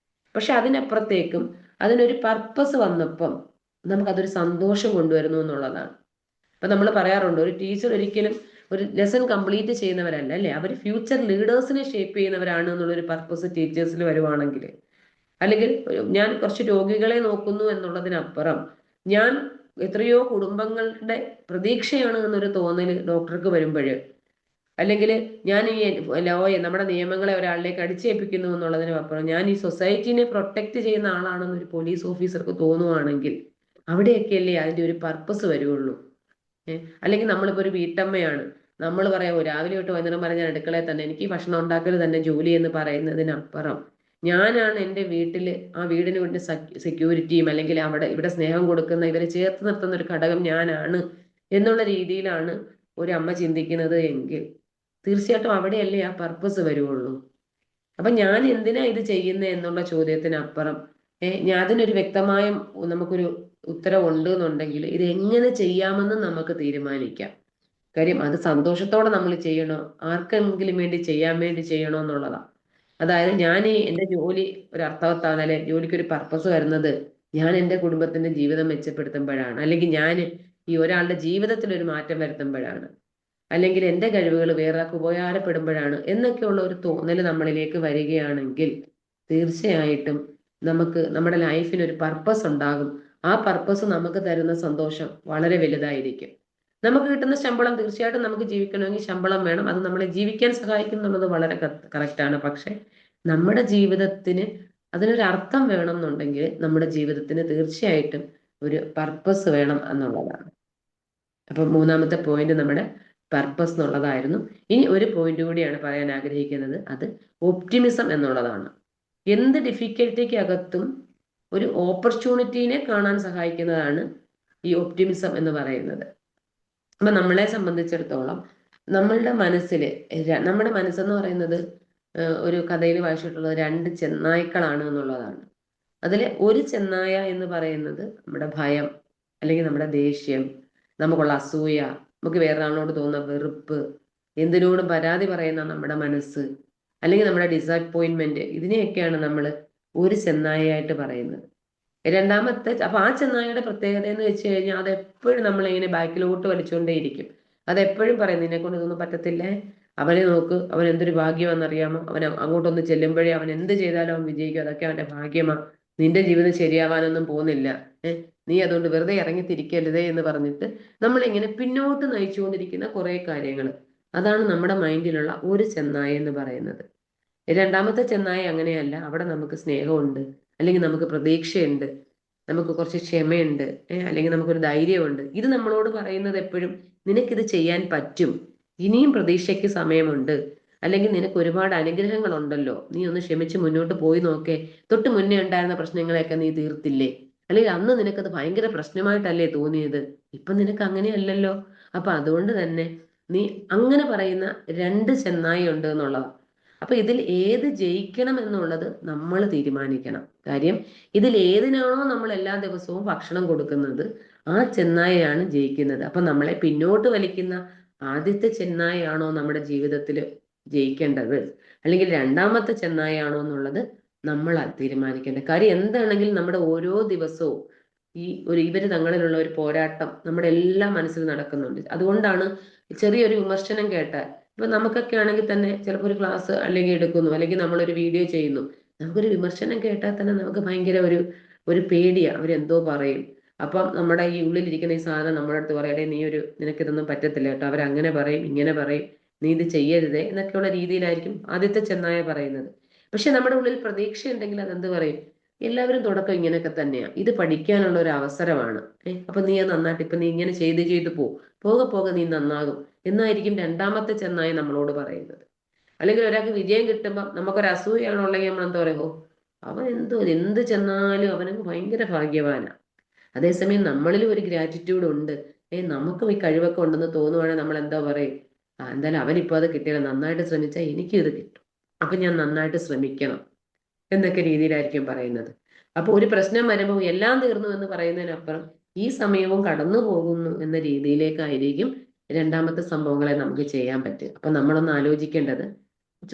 പക്ഷെ അതിനപ്പുറത്തേക്കും അതിനൊരു പർപ്പസ് വന്നപ്പം നമുക്കതൊരു സന്തോഷം കൊണ്ടുവരുന്നു എന്നുള്ളതാണ്. അപ്പൊ നമ്മൾ പറയാറുണ്ട്, ഒരു ടീച്ചർ ഒരിക്കലും ഒരു ലെസൺ കംപ്ലീറ്റ് ചെയ്യുന്നവരല്ല, അല്ലെ? അവർ ഫ്യൂച്ചർ ലീഡേഴ്സിനെ ഷേപ്പ് ചെയ്യുന്നവരാണ് എന്നുള്ളൊരു പർപ്പസ് ടീച്ചേഴ്സിൽ വരുവാണെങ്കിൽ, അല്ലെങ്കിൽ ഞാൻ കുറച്ച് രോഗികളെ നോക്കുന്നു എന്നുള്ളതിനപ്പുറം ഞാൻ എത്രയോ കുടുംബങ്ങളുടെ പ്രതീക്ഷയാണ് എന്നൊരു തോന്നൽ ഡോക്ടർക്ക് വരുമ്പോൾ, അല്ലെങ്കിൽ ഞാൻ ഈ ലോയെ, നമ്മുടെ നിയമങ്ങളെ ഒരാളിലേക്ക് അടിച്ചേൽപ്പിക്കുന്നു എന്നുള്ളതിനപ്പുറം ഞാൻ ഈ സൊസൈറ്റിനെ പ്രൊട്ടക്ട് ചെയ്യുന്ന ആളാണെന്നൊരു പോലീസ് ഓഫീസർക്ക് തോന്നുവാണെങ്കിൽ അവിടെയൊക്കെയല്ലേ അതിന്റെ ഒരു പർപ്പസ് വരുള്ളൂ. അല്ലെങ്കിൽ നമ്മളിപ്പോ ഒരു വീട്ടമ്മയാണ്, നമ്മൾ പറയാമോ രാവിലെ തൊട്ട് വൈകുന്നേരം പറഞ്ഞ അടുക്കളയിൽ തന്നെ എനിക്ക് ഭക്ഷണം ഉണ്ടാക്കൽ തന്നെ ജോലി എന്ന് പറയുന്നതിനപ്പുറം ഞാനാണ് എൻ്റെ വീട്ടില് ആ വീടിന് വേണ്ടി സെക്യൂരിറ്റിയും, അല്ലെങ്കിൽ ഇവിടെ സ്നേഹം കൊടുക്കുന്ന, ഇവരെ ചേർത്ത് നിർത്തുന്ന ഒരു ഘടകം ഞാനാണ് എന്നുള്ള രീതിയിലാണ് ഒരു അമ്മ ചിന്തിക്കുന്നത് എങ്കിൽ തീർച്ചയായിട്ടും അവിടെയല്ലേ ആ പർപ്പസ് വരുവുള്ളൂ. അപ്പൊ ഞാൻ എന്തിനാ ഇത് ചെയ്യുന്നത് എന്നുള്ള ചോദ്യത്തിനപ്പുറം ഞാൻ അതിനൊരു വ്യക്തമായ നമുക്കൊരു ഉത്തരം ഉണ്ട് എന്നുണ്ടെങ്കിൽ ഇത് എങ്ങനെ ചെയ്യാമെന്ന് നമുക്ക് തീരുമാനിക്കാം. കാര്യം അത് സന്തോഷത്തോടെ നമ്മൾ ചെയ്യണോ, ആർക്കെങ്കിലും വേണ്ടി ചെയ്യാൻ വേണ്ടി ചെയ്യണോ എന്നുള്ളതാണ്. അതായത് ഞാൻ എൻ്റെ ജോലി ഒരു അർത്ഥവത്താണ്, അല്ലെ ജോലിക്ക് ഒരു പർപ്പസ് വരുന്നത് ഞാൻ എൻ്റെ കുടുംബത്തിന്റെ ജീവിതം മെച്ചപ്പെടുത്തുമ്പോഴാണ്, അല്ലെങ്കിൽ ഞാൻ ഈ ഒരാളുടെ ജീവിതത്തിൽ ഒരു മാറ്റം വരുത്തുമ്പോഴാണ്, അല്ലെങ്കിൽ എൻ്റെ കഴിവുകൾ വേറൊരാൾക്ക് ഉപകാരപ്പെടുമ്പോഴാണ് എന്നൊക്കെയുള്ള ഒരു തോന്നൽ നമ്മളിലേക്ക് വരികയാണെങ്കിൽ തീർച്ചയായിട്ടും നമുക്ക് നമ്മുടെ ലൈഫിന് ഒരു പർപ്പസ് ഉണ്ടാകും. ആ പർപ്പസ് നമുക്ക് തരുന്ന സന്തോഷം വളരെ വലുതായിരിക്കും. നമുക്ക് കിട്ടുന്ന ശമ്പളം, തീർച്ചയായിട്ടും നമുക്ക് ജീവിക്കണമെങ്കിൽ ശമ്പളം വേണം, അത് നമ്മളെ ജീവിക്കാൻ സഹായിക്കും എന്നുള്ളത് വളരെ കറക്റ്റാണ്. പക്ഷെ നമ്മുടെ ജീവിതത്തിന് അതിനൊരു അർത്ഥം വേണം എന്നുണ്ടെങ്കിൽ നമ്മുടെ ജീവിതത്തിന് തീർച്ചയായിട്ടും ഒരു പർപ്പസ് വേണം എന്നുള്ളതാണ്. അപ്പൊ മൂന്നാമത്തെ പോയിന്റ് നമ്മുടെ പർപ്പസ് എന്നുള്ളതായിരുന്നു. ഇനി ഒരു പോയിന്റ് കൂടിയാണ് പറയാൻ ആഗ്രഹിക്കുന്നത്, അത് ഒപ്റ്റിമിസം എന്നുള്ളതാണ്. എന്ത് ഡിഫിക്കൽറ്റിക്ക് അകത്തും ഒരു ഓപ്പർച്യൂണിറ്റീനെ കാണാൻ സഹായിക്കുന്നതാണ് ഈ ഒപ്റ്റിമിസം എന്ന് പറയുന്നത്. അപ്പൊ നമ്മളെ സംബന്ധിച്ചിടത്തോളം നമ്മളുടെ നമ്മുടെ മനസ്സെന്ന് പറയുന്നത് ഒരു കഥയിൽ വായിച്ചിട്ടുള്ളത് 2 ചെന്നായ്ക്കളാണ് എന്നുള്ളതാണ്. അതിൽ ഒരു ചെന്നായ എന്ന് പറയുന്നത് നമ്മുടെ ഭയം, അല്ലെങ്കിൽ നമ്മുടെ ദേഷ്യം, നമുക്കുള്ള അസൂയ, നമുക്ക് വേറൊരാളോട് തോന്നുന്ന വെറുപ്പ്, എന്തിനോടും പരാതി പറയുന്ന നമ്മുടെ മനസ്സ്, അല്ലെങ്കിൽ നമ്മുടെ ഡിസപ്പോയിന്റ്മെന്റ്, ഇതിനെയൊക്കെയാണ് നമ്മൾ ഒരു ചെന്നായയായിട്ട് പറയുന്നത്. രണ്ടാമത്തെ, അപ്പൊ ആ ചെന്നായയുടെ പ്രത്യേകത എന്ന് വെച്ച് കഴിഞ്ഞാൽ അതെപ്പോഴും നമ്മളിങ്ങനെ ബാക്കിലോട്ട് വലിച്ചുകൊണ്ടേയിരിക്കും. അതെപ്പോഴും പറയും നിന്നെ കൊണ്ട് ഇതൊന്നും പറ്റത്തില്ലേ, അവനെ നോക്ക്, അവൻ എന്തൊരു ഭാഗ്യമാണെന്നറിയാമോ, അവൻ അങ്ങോട്ടൊന്ന് ചെല്ലുമ്പോഴേ അവൻ എന്ത് ചെയ്താലും അവൻ വിജയിക്കും, അതൊക്കെ അവന്റെ ഭാഗ്യമാ, നിന്റെ ജീവിതം ശരിയാവാനൊന്നും പോകുന്നില്ല, നീ അതുകൊണ്ട് വെറുതെ ഇറങ്ങിത്തിരിക്കരുതേ എന്ന് പറഞ്ഞിട്ട് നമ്മളിങ്ങനെ പിന്നോട്ട് നയിച്ചുകൊണ്ടിരിക്കുന്ന കുറെ കാര്യങ്ങൾ, അതാണ് നമ്മുടെ മൈൻഡിലുള്ള ഒരു ചെന്നായ എന്ന് പറയുന്നത്. രണ്ടാമത്തെ ചെന്നായ അങ്ങനെയല്ല, അവിടെ നമുക്ക് സ്നേഹമുണ്ട്, അല്ലെങ്കിൽ നമുക്ക് പ്രതീക്ഷയുണ്ട്, നമുക്ക് കുറച്ച് ക്ഷമയുണ്ട്, അല്ലെങ്കിൽ നമുക്കൊരു ധൈര്യമുണ്ട്. ഇത് നമ്മളോട് പറയുന്നത് എപ്പോഴും നിനക്കിത് ചെയ്യാൻ പറ്റും, ഇനിയും പ്രതീക്ഷയ്ക്ക് സമയമുണ്ട്, അല്ലെങ്കിൽ നിനക്ക് ഒരുപാട് അനുഗ്രഹങ്ങളുണ്ടല്ലോ, നീ ഒന്ന് ക്ഷമിച്ച് മുന്നോട്ട് പോയി നോക്കേ, തൊട്ട് മുന്നേ ഉണ്ടായിരുന്ന പ്രശ്നങ്ങളെയൊക്കെ നീ തീർത്തില്ലേ, അല്ലെങ്കിൽ അന്ന് നിനക്കത് ഭയങ്കര പ്രശ്നമായിട്ടല്ലേ തോന്നിയത്, ഇപ്പൊ നിനക്ക് അങ്ങനെയല്ലല്ലോ. അപ്പൊ അതുകൊണ്ട് തന്നെ നീ അങ്ങനെ പറയുന്ന 2 ചെന്നായി ഉണ്ട് എന്നുള്ളതാണ്. അപ്പൊ ഇതിൽ ഏത് ജയിക്കണം എന്നുള്ളത് നമ്മൾ തീരുമാനിക്കണം. കാര്യം ഇതിൽ ഏതിനാണോ നമ്മൾ എല്ലാ ദിവസവും ഭക്ഷണം കൊടുക്കുന്നത് ആ ചെന്നായയാണ് ജയിക്കുന്നത്. അപ്പൊ നമ്മളെ പിന്നോട്ട് വലിക്കുന്ന ആദ്യത്തെ ചെന്നായാണോ നമ്മുടെ ജീവിതത്തിൽ ജയിക്കേണ്ടത്, അല്ലെങ്കിൽ രണ്ടാമത്തെ ചെന്നായാണോ എന്നുള്ളത് നമ്മൾ തീരുമാനിക്കേണ്ടത്. കാര്യം എന്താണെങ്കിലും നമ്മുടെ ഓരോ ദിവസവും ഇവര് തങ്ങളിലുള്ള ഒരു പോരാട്ടം നമ്മുടെ എല്ലാ മനസ്സിൽ നടക്കുന്നുണ്ട്. അതുകൊണ്ടാണ് ചെറിയൊരു വിമർശനം കേട്ടാൽ, ഇപ്പൊ നമുക്കൊക്കെ ആണെങ്കിൽ തന്നെ ചിലപ്പോൾ ഒരു ക്ലാസ് അല്ലെങ്കിൽ എടുക്കുന്നു, അല്ലെങ്കിൽ നമ്മളൊരു വീഡിയോ ചെയ്യുന്നു, നമുക്കൊരു വിമർശനം കേട്ടാൽ തന്നെ നമുക്ക് ഭയങ്കര ഒരു പേടിയാ, അവരെന്തോ പറയും. അപ്പം നമ്മുടെ ഈ ഉള്ളിലിരിക്കുന്ന ഈ സാധനം നമ്മുടെ അടുത്ത് പറയട്ടെ, നിനക്കിതൊന്നും പറ്റത്തില്ല കേട്ടോ, അവരങ്ങനെ പറയും ഇങ്ങനെ പറയും, നീ ഇത് ചെയ്യരുതേ എന്നൊക്കെയുള്ള രീതിയിലായിരിക്കും ആദ്യത്തെ ചെന്നായ പറയുന്നത്. പക്ഷെ നമ്മുടെ ഉള്ളിൽ പ്രതീക്ഷ ഉണ്ടെങ്കിൽ അതെന്ത് പറയും, എല്ലാവരും തുടക്കം ഇങ്ങനെയൊക്കെ തന്നെയാ, ഇത് പഠിക്കാനുള്ള ഒരു അവസരമാണ്, അപ്പൊ നീ നന്നായിട്ട് ഇപ്പൊ നീ ഇങ്ങനെ ചെയ്ത് പോകെ പോകെ നീ നന്നാകും എന്നായിരിക്കും രണ്ടാമത്തെ ചെന്നായി നമ്മളോട് പറയുന്നത്. അല്ലെങ്കിൽ ഒരാൾക്ക് വിജയം കിട്ടുമ്പോൾ നമുക്കൊരു അസൂയാണുള്ളെങ്കിൽ നമ്മൾ എന്താ പറയുമോ, അവൻ എന്ത് ചെന്നാലും അവനങ്ങ് ഭയങ്കര ഭാഗ്യവാനാ. അതേസമയം നമ്മളിൽ ഒരു ഗ്രാറ്റിറ്റ്യൂഡ് ഉണ്ട്, നമുക്കും ഈ കഴിവൊക്കെ ഉണ്ടെന്ന് തോന്നുവാണെങ്കിൽ നമ്മൾ എന്താ പറയും, എന്തായാലും അവനിപ്പോ അത് കിട്ടിയാലും നന്നായിട്ട് ശ്രമിച്ചാൽ എനിക്കും ഇത് കിട്ടും, അപ്പൊ ഞാൻ നന്നായിട്ട് ശ്രമിക്കണം എന്നൊക്കെ രീതിയിലായിരിക്കും പറയുന്നത്. അപ്പൊ ഒരു പ്രശ്നം വരുമ്പോൾ എല്ലാം തീർന്നു എന്ന് പറയുന്നതിനപ്പുറം ഈ സമയവും കടന്നു പോകുന്നു എന്ന രീതിയിലേക്കായിരിക്കും രണ്ടാമത്തെ സംഭവങ്ങളെ നമുക്ക് ചെയ്യാൻ പറ്റുക. അപ്പൊ നമ്മളൊന്ന് ആലോചിക്കേണ്ടത്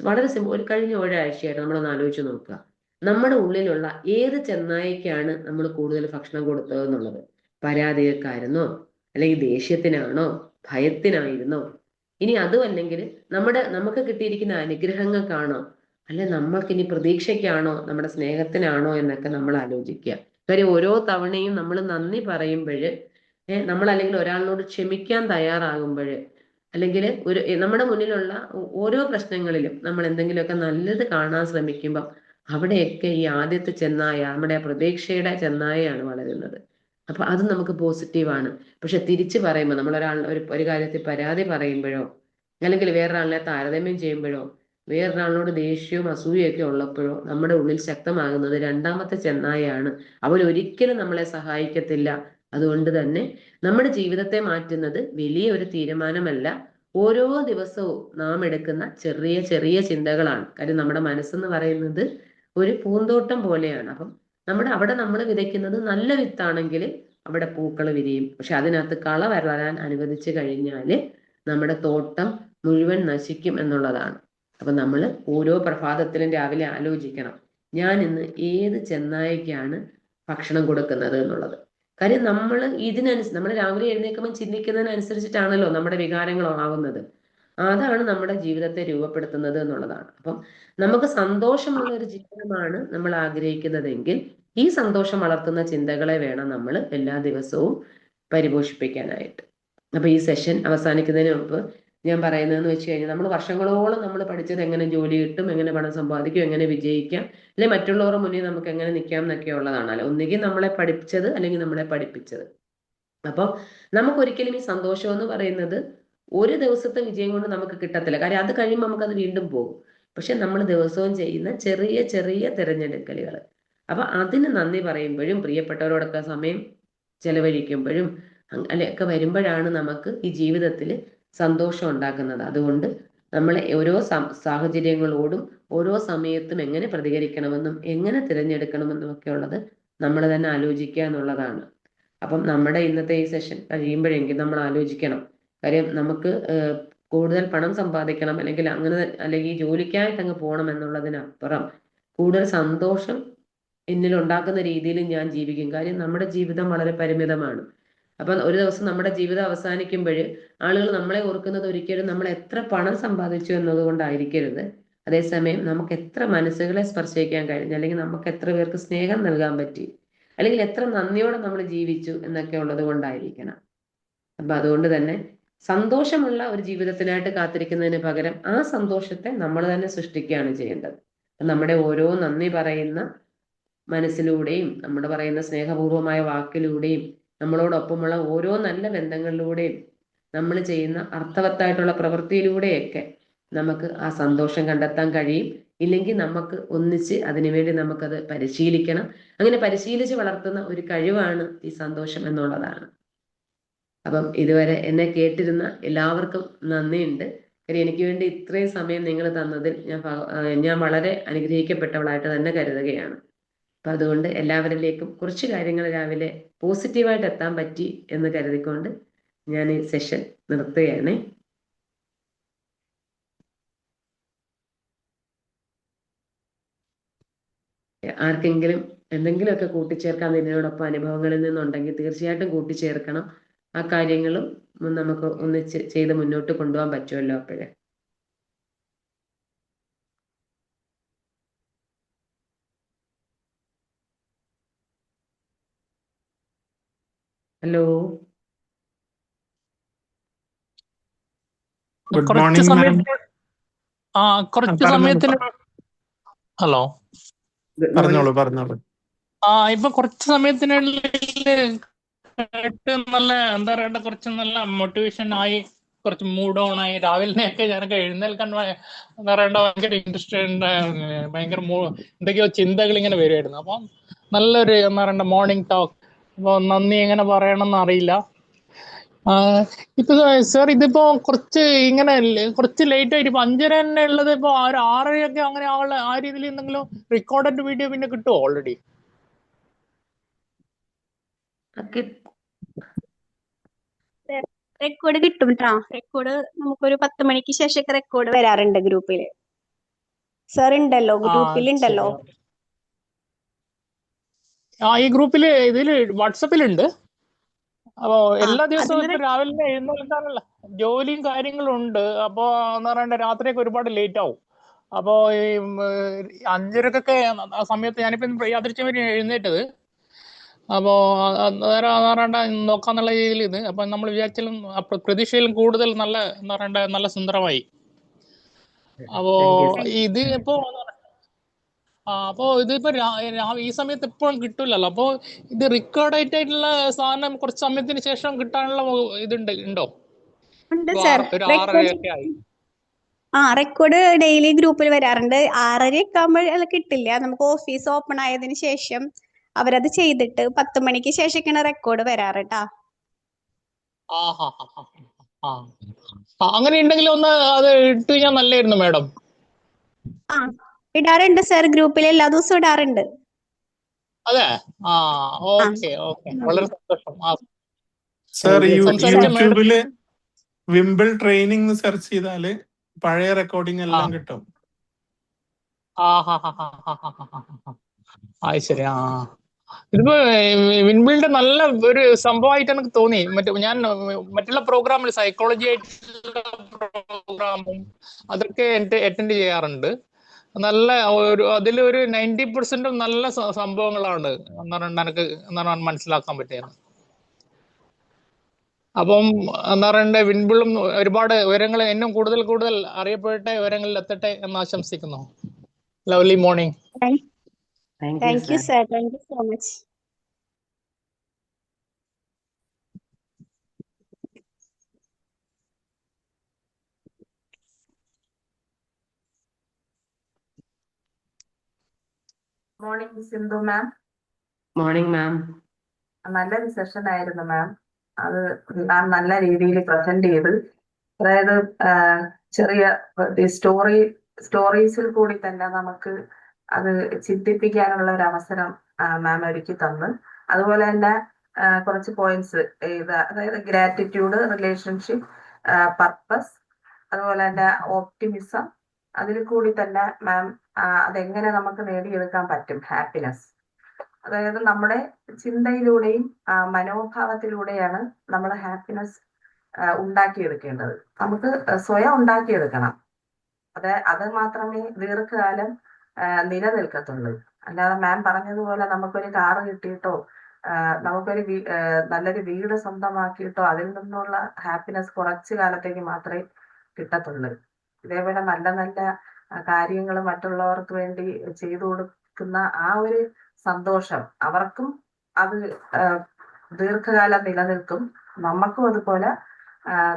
വളരെ സിമ്പിൾ, കഴിഞ്ഞ ഒരാഴ്ചയായിട്ട് നമ്മളൊന്ന് ആലോചിച്ച് നോക്കുക, നമ്മുടെ ഉള്ളിലുള്ള ഏത് ചെന്നായിക്കാണ് നമ്മൾ കൂടുതൽ ഭക്ഷണം കൊടുത്തത് എന്നുള്ളത്. പരാതികൾക്കായിരുന്നോ, അല്ലെങ്കിൽ ദേഷ്യത്തിനാണോ, ഭയത്തിനായിരുന്നോ? ഇനി അതും അല്ലെങ്കിൽ നമുക്ക് കിട്ടിയിരിക്കുന്ന അനുഗ്രഹങ്ങൾക്കാണോ, അല്ലെ നമ്മൾക്കിനി പ്രതീക്ഷയ്ക്കാണോ, നമ്മുടെ സ്നേഹത്തിനാണോ എന്നൊക്കെ നമ്മൾ ആലോചിക്കുക. കാര്യം ഓരോ തവണയും നമ്മൾ നന്ദി പറയുമ്പോൾ, നമ്മൾ അല്ലെങ്കിൽ ഒരാളിനോട് ക്ഷമിക്കാൻ തയ്യാറാകുമ്പോൾ, അല്ലെങ്കിൽ നമ്മുടെ മുന്നിലുള്ള ഓരോ പ്രശ്നങ്ങളിലും നമ്മൾ എന്തെങ്കിലുമൊക്കെ നല്ലത് കാണാൻ ശ്രമിക്കുമ്പോൾ അവിടെയൊക്കെ ഈ ആദ്യത്തെ ചെന്നായ, നമ്മുടെ പ്രതീക്ഷയുടെ ചെന്നായയാണ് വളരുന്നത്. അപ്പൊ അത് നമുക്ക് പോസിറ്റീവാണ്. പക്ഷെ തിരിച്ചു പറയുമ്പോൾ, നമ്മൾ ഒരു കാര്യത്തിൽ പരാതി പറയുമ്പോഴോ, അല്ലെങ്കിൽ വേറൊരാളിനെ താരതമ്യം ചെയ്യുമ്പോഴോ, വേറൊരാളിനോട് ദേഷ്യവും അസൂയൊക്കെ ഉള്ളപ്പോഴോ നമ്മുടെ ഉള്ളിൽ ശക്തമാകുന്നത് രണ്ടാമത്തെ ചെന്നായാണ്. അവൻ ഒരിക്കലും നമ്മളെ സഹായിക്കത്തില്ല. അതുകൊണ്ട് തന്നെ നമ്മുടെ ജീവിതത്തെ മാറ്റുന്നത് വലിയ ഒരു തീരുമാനമല്ല, ഓരോ ദിവസവും നാം എടുക്കുന്ന ചെറിയ ചെറിയ ചിന്തകളാണ്. കാര്യം നമ്മുടെ മനസ്സെന്ന് പറയുന്നത് ഒരു പൂന്തോട്ടം പോലെയാണ്. അപ്പം അവിടെ നമ്മൾ വിതയ്ക്കുന്നത് നല്ല വിത്താണെങ്കിൽ അവിടെ പൂക്കൾ വിരിയും. പക്ഷെ അതിനകത്ത് കള വരാൻ അനുവദിച്ചു കഴിഞ്ഞാൽ നമ്മുടെ തോട്ടം മുഴുവൻ നശിക്കും എന്നുള്ളതാണ്. അപ്പൊ നമ്മൾ ഓരോ പ്രഭാതത്തിലും രാവിലെ ആലോചിക്കണം, ഞാൻ ഇന്ന് ഏത് ചെന്നായ്ക്കാണ് ഭക്ഷണം കൊടുക്കുന്നത് എന്നുള്ളത്. കാര്യം നമ്മൾ രാവിലെ എഴുന്നേൽക്കുമ്പോൾ ചിന്തിക്കുന്നതിനനുസരിച്ചിട്ടാണല്ലോ നമ്മുടെ വികാരങ്ങൾ ആവുന്നത്. അതാണ് നമ്മുടെ ജീവിതത്തെ രൂപപ്പെടുത്തുന്നത് എന്നുള്ളതാണ്. അപ്പം നമുക്ക് സന്തോഷമുള്ള ഒരു ജീവിതമാണ് നമ്മൾ ആഗ്രഹിക്കുന്നതെങ്കിൽ ഈ സന്തോഷം വളർത്തുന്ന ചിന്തകളെ വേണം നമ്മൾ എല്ലാ ദിവസവും പരിപോഷിപ്പിക്കാനായിട്ട്. അപ്പൊ ഈ സെഷൻ അവസാനിക്കുന്നതിന് മുമ്പ് ഞാൻ പറയുന്നതെന്ന് വെച്ച് കഴിഞ്ഞാൽ, നമ്മൾ വർഷങ്ങളോളം നമ്മൾ പഠിച്ചത് എങ്ങനെ ജോലി കിട്ടും, എങ്ങനെ പണം സമ്പാദിക്കും, എങ്ങനെ വിജയിക്കാം, അല്ലെങ്കിൽ മറ്റുള്ളവരുടെ മുന്നിൽ നമുക്ക് എങ്ങനെ നിൽക്കാം എന്നൊക്കെ ഉള്ളതാണല്ലോ. ഒന്നുകിൽ നമ്മളെ പഠിപ്പിച്ചത് അല്ലെങ്കിൽ നമ്മളെ പഠിപ്പിച്ചത്. അപ്പം നമുക്കൊരിക്കലും ഈ സന്തോഷം എന്ന് പറയുന്നത് ഒരു ദിവസത്തെ വിജയം കൊണ്ട് നമുക്ക് കിട്ടത്തില്ല. കാര്യം അത് കഴിയുമ്പോൾ നമുക്കത് വീണ്ടും പോകും. പക്ഷെ നമ്മൾ ദിവസവും ചെയ്യുന്ന ചെറിയ ചെറിയ തിരഞ്ഞെടുക്കലുകൾ, അപ്പൊ അതിന് നന്ദി പറയുമ്പോഴും പ്രിയപ്പെട്ടവരോടൊക്കെ സമയം ചെലവഴിക്കുമ്പോഴും ഒക്കെ വരുമ്പോഴാണ് നമുക്ക് ഈ ജീവിതത്തിൽ സന്തോഷം ഉണ്ടാക്കുന്നത്. അതുകൊണ്ട് നമ്മളെ ഓരോ സാഹചര്യങ്ങളോടും ഓരോ സമയത്തും എങ്ങനെ പ്രതികരിക്കണമെന്നും എങ്ങനെ തിരഞ്ഞെടുക്കണമെന്നും ഒക്കെ ഉള്ളത് നമ്മൾ തന്നെ ആലോചിക്കുക എന്നുള്ളതാണ്. അപ്പം നമ്മുടെ ഇന്നത്തെ ഈ സെഷൻ കഴിയുമ്പോഴെങ്കിലും നമ്മൾ ആലോചിക്കണം. കാര്യം നമുക്ക് കൂടുതൽ പണം സമ്പാദിക്കണം, അല്ലെങ്കിൽ ജോലിക്കായിട്ട് അങ്ങ് പോകണം എന്നുള്ളതിനപ്പുറം കൂടുതൽ സന്തോഷം എന്നിൽ ഉണ്ടാക്കുന്ന രീതിയിൽ ഞാൻ ജീവിക്കും. കാര്യം നമ്മുടെ ജീവിതം വളരെ പരിമിതമാണ്. അപ്പം ഒരു ദിവസം നമ്മുടെ ജീവിതം അവസാനിക്കുമ്പോൾ ആളുകൾ നമ്മളെ ഓർക്കുന്നത് ഒരിക്കലും നമ്മൾ എത്ര പണം സമ്പാദിച്ചു എന്നതുകൊണ്ടായിരിക്കരുത്. അതേസമയം നമുക്ക് എത്ര മനസ്സുകളെ സ്പർശിക്കാൻ കഴിഞ്ഞു, അല്ലെങ്കിൽ നമുക്ക് എത്ര പേർക്ക് സ്നേഹം നൽകാൻ പറ്റി, അല്ലെങ്കിൽ എത്ര നന്ദിയോടെ നമ്മൾ ജീവിച്ചു എന്നൊക്കെ ഉള്ളത് കൊണ്ടായിരിക്കണം. അപ്പൊ അതുകൊണ്ട് തന്നെ സന്തോഷമുള്ള ഒരു ജീവിതത്തിനായിട്ട് കാത്തിരിക്കുന്നതിന് പകരം ആ സന്തോഷത്തെ നമ്മൾ തന്നെ സൃഷ്ടിക്കുകയാണ് ചെയ്യേണ്ടത്. നമ്മുടെ ഓരോ നന്ദി പറയുന്ന മനസ്സിലൂടെയും, നമ്മുടെ പറയുന്ന സ്നേഹപൂർവമായ വാക്കിലൂടെയും, നമ്മളോടൊപ്പമുള്ള ഓരോ നല്ല ബന്ധങ്ങളിലൂടെയും, നമ്മൾ ചെയ്യുന്ന അർത്ഥവത്തായിട്ടുള്ള പ്രവൃത്തിയിലൂടെയൊക്കെ നമുക്ക് ആ സന്തോഷം കണ്ടെത്താൻ കഴിയും. ഇല്ലെങ്കിൽ നമുക്ക് ഒന്നിച്ച് അതിനുവേണ്ടി നമുക്കത് പരിശീലിക്കണം. അങ്ങനെ പരിശീലിച്ച് വളർത്തുന്ന ഒരു കഴിവാണ് ഈ സന്തോഷം എന്നുള്ളതാണ്. അപ്പം ഇതുവരെ എന്നെ കേട്ടിരുന്ന എല്ലാവർക്കും നന്ദിയുണ്ട്. കാര്യം എനിക്ക് വേണ്ടി ഇത്രയും സമയം നിങ്ങൾ തന്നതിൽ ഞാൻ വളരെ അനുഗ്രഹിക്കപ്പെട്ടവളായിട്ട് തന്നെ കരുതുകയാണ്. അപ്പൊ അതുകൊണ്ട് എല്ലാവരിലേക്കും കുറച്ച് കാര്യങ്ങൾ രാവിലെ പോസിറ്റീവായിട്ട് എത്താൻ പറ്റി എന്ന് കരുതിക്കൊണ്ട് ഞാൻ ഈ സെഷൻ നിർത്തുകയാണ്. ആർക്കെങ്കിലും എന്തെങ്കിലുമൊക്കെ കൂട്ടിച്ചേർക്കാൻ ഇതിനോടൊപ്പം അനുഭവങ്ങളിൽ നിന്നുണ്ടെങ്കിൽ തീർച്ചയായിട്ടും കൂട്ടിച്ചേർക്കണം. ആ കാര്യങ്ങളും നമുക്ക് ഒന്നിച്ച് ചെയ്ത് മുന്നോട്ട് കൊണ്ടുപോകാൻ പറ്റുമല്ലോ അപ്പോഴേ. ഹലോ, ഗുഡ് കുറച്ച് മോർണിംഗ് മാം. സമയത്തിന് കുറച്ച് സമയത്തിന് ഹലോ പറഞ്ഞോളൂ പറഞ്ഞോളൂ. ഇപ്പൊ കുറച്ച് സമയത്തിനുള്ളിൽ കേട്ട് നല്ല എന്താ പറയണ്ട, കുറച്ച് നല്ല മോട്ടിവേഷൻ ആയി, കുറച്ച് മൂഡ് ഓൺ ആയി. രാവിലെയൊക്കെ ഞാനൊക്കെ എഴുന്നേൽക്കാൻ എന്താ പറയണ്ട ഭയങ്കര ഇൻട്രസ്റ്റ് ഉണ്ട്, ഭയങ്കര എന്തൊക്കെയോ ചിന്തകൾ ഇങ്ങനെ വരുമായിരുന്നു. അപ്പം നല്ലൊരു എന്താ പറയണ്ട മോർണിംഗ് ടോക്ക്. അപ്പൊ നന്ദി എങ്ങനെ പറയണമെന്ന് അറിയില്ല. ഇപ്പൊ സാർ ഇതിപ്പോ കുറച്ച് ഇങ്ങനെ കുറച്ച് ലേറ്റ് ആയിട്ട് ഇപ്പൊ 5:30 തന്നെ ഉള്ളത്, ഇപ്പൊ 6:30 അങ്ങനെ ആ രീതിയിൽ എന്തെങ്കിലും റെക്കോർഡഡ് വീഡിയോ പിന്നെ കിട്ടുമോ ഓൾറെഡി? റെക്കോർഡ് കിട്ടും കേട്ടോ. റെക്കോർഡ് നമുക്കൊരു 10 മണിക്ക് ശേഷമൊക്കെ റെക്കോർഡ് വരാറുണ്ട് ഗ്രൂപ്പില്. സാർ ഉണ്ടല്ലോ, ഗ്രൂപ്പിലുണ്ടല്ലോ. ഈ ഗ്രൂപ്പില് ഇതില് വാട്സപ്പിലുണ്ട്. അപ്പോ എല്ലാ ദിവസവും അതിന് ഇപ്പൊ രാവിലെ എഴുന്നേൽക്കാനുള്ള ജോലിയും കാര്യങ്ങളും ഉണ്ട്. അപ്പോ എന്ന് പറയണ്ട രാത്രിയൊക്കെ ഒരുപാട് ലേറ്റ് ആവും. അപ്പോ ഈ 5:30-ക്കൊക്കെ ആ സമയത്ത് ഞാനിപ്പോ യാദൃച്ഛികം എഴുന്നേറ്റത്. അപ്പോ അന്നേരം എന്ന് പറയണ്ട നോക്കാന്നുള്ള രീതിയിൽ ഇത് അപ്പൊ നമ്മൾ വിചാരിച്ചാലും പ്രതീക്ഷയിലും കൂടുതൽ നല്ല എന്ന് പറയണ്ട നല്ല സുന്ദരമായി. അപ്പോ താങ്ക് യു. ഇത് ഇപ്പോ അപ്പോ ഇതിപ്പോ ഈ സമയത്ത് എപ്പോഴും കിട്ടൂലല്ലോ. അപ്പോ ഇത് റെക്കോർഡ് ആയിട്ടുള്ള സാധനം കുറച്ച് സമയത്തിന് ശേഷം കിട്ടാനുള്ള ഉണ്ടോ? ഉണ്ട് ഇപ്പൊ സർ. ഒരു റെക്കോർഡ് 6:30 ആയി. റെക്കോർഡ് ഡെയിലി ഗ്രൂപ്പിൽ വരാറുണ്ട്. 6:30 ആകുമ്പോൾ കിട്ടില്ല. നമുക്ക് ഓഫീസ് ഓപ്പൺ ആയതിനു ശേഷം അവരത് ചെയ്തിട്ട് 10 മണിക്ക് ശേഷമൊക്കെയാണ് റെക്കോർഡ് വരാറ് ട്ടാ. അങ്ങനെ ഉണ്ടെങ്കിൽ ഒന്ന് അത് ഇട്ട് കഴിഞ്ഞാൽ നല്ലായിരുന്നു മാഡം. ഇടാറുണ്ട് സർ. ഗ്രൂപ്പിൽ എല്ലാ ദിവസവും ഇടാറുണ്ട്. അതെ. ഓക്കെ വളരെ സന്തോഷം. സർ സംസാരിച്ച മാഡം യൂട്യൂബില് വിംബിൾ ട്രെയിനിങ് സെർച്ച് ചെയ്താല് പഴയ റെക്കോർഡിംഗ് എല്ലാം കിട്ടും. ശരി. ഇതിപ്പോ വിൻബിളിന്റെ നല്ല ഒരു സംഭവമായിട്ട് എനിക്ക് തോന്നി. ഞാൻ മറ്റുള്ള പ്രോഗ്രാമിൽ സൈക്കോളജി ആയിട്ടുള്ള പ്രോഗ്രാമും അതൊക്കെ അറ്റൻഡ് ചെയ്യാറുണ്ട്. നല്ല അതിലൊരു 90% നല്ല സംഭവങ്ങളാണ് എനിക്ക് മനസ്സിലാക്കാൻ പറ്റിയത്. അപ്പം എന്താ പറയണ്ടേ, വിൻബിളും ഒരുപാട് വിവരങ്ങൾ എന്നും കൂടുതൽ അറിയപ്പെടട്ടെ, വിവരങ്ങളിൽ എത്തട്ടെ എന്ന് ആശംസിക്കുന്നു. Lovely morning. Thank you sir. Thank you so much. Morning Sindhu ma'am. Morning ma'am. നല്ലൊരു സെഷൻ ആയിരുന്നു മാം. അത് മാം നല്ല രീതിയിൽ പ്രസന്റ് ചെയ്ത്, അതായത് ചെറിയ സ്റ്റോറീസിൽ കൂടി തന്നെ നമുക്ക് അത് ചിന്തിപ്പിക്കാനുള്ള ഒരു അവസരം മാം ഒരുക്കി തന്നു. അതുപോലെ തന്നെ കുറച്ച് പോയിന്റ്സ് അതായത് ഗ്രാറ്റിറ്റ്യൂഡ്, റിലേഷൻഷിപ്പ്, പർപ്പസ്, അതുപോലെ തന്നെ ഓപ്റ്റിമിസം, അതിൽ കൂടി തന്നെ മാം അതെങ്ങനെ നമുക്ക് നേടിയെടുക്കാൻ പറ്റും ഹാപ്പിനെസ്. അതായത് നമ്മുടെ ചിന്തയിലൂടെയും മനോഭാവത്തിലൂടെയാണ് നമ്മൾ ഹാപ്പിനെസ് ഉണ്ടാക്കിയെടുക്കേണ്ടത്. നമുക്ക് സ്വയം ഉണ്ടാക്കിയെടുക്കണം. അത് മാത്രമേ ദീർഘകാലം നിലനിൽക്കത്തുള്ളൂ. അല്ലാതെ മാം പറഞ്ഞതുപോലെ നമുക്കൊരു കാറ് കിട്ടിയിട്ടോ നമുക്കൊരു നല്ലൊരു വീട് സ്വന്തമാക്കിയിട്ടോ അതിൽ നിന്നുള്ള ഹാപ്പിനെസ് കുറച്ചു കാലത്തേക്ക് മാത്രമേ കിട്ടത്തുള്ളൂ. ഇതേപോലെ നല്ല നല്ല കാര്യങ്ങൾ മറ്റുള്ളവർക്ക് വേണ്ടി ചെയ്തു കൊടുക്കുന്ന ആ ഒരു സന്തോഷം അവർക്കും അത് ദീർഘകാലം നിലനിൽക്കും, നമുക്കും അതുപോലെ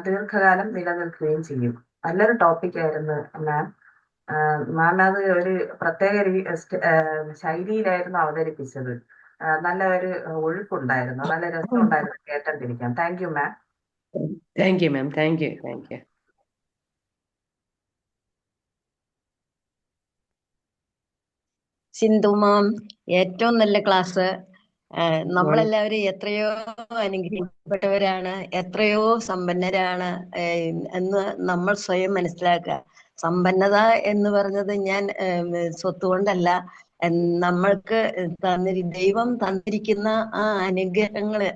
ദീർഘകാലം നിലനിൽക്കുകയും ചെയ്യും. നല്ലൊരു ടോപ്പിക് ആയിരുന്നു മാം. മാം അത് ഒരു പ്രത്യേക ശൈലിയിലായിരുന്നു അവതരിപ്പിച്ചത്. നല്ല ഒരു ഒഴുക്കുണ്ടായിരുന്നു, നല്ല രസമുണ്ടായിരുന്നു കേട്ടോണ്ടിരിക്കാൻ. Thank you ma'am. Thank you ma'am. Thank you. Sindhu ma'am, ഏറ്റവും നല്ല ക്ലാസ്. നമ്മളെല്ലാവരും എത്രയോ അനുഗ്രഹിക്കപ്പെട്ടവരാണ്, എത്രയോ സമ്പന്നരാണ് എന്ന് നമ്മൾ സ്വയം മനസ്സിലാക്കുക. സമ്പന്നത എന്ന് പറഞ്ഞത് ഞാൻ സ്വത്ത് കൊണ്ടല്ല, നമ്മൾക്ക് ദൈവം തന്നിരിക്കുന്ന ആ അനുഗ്രഹങ്ങള്,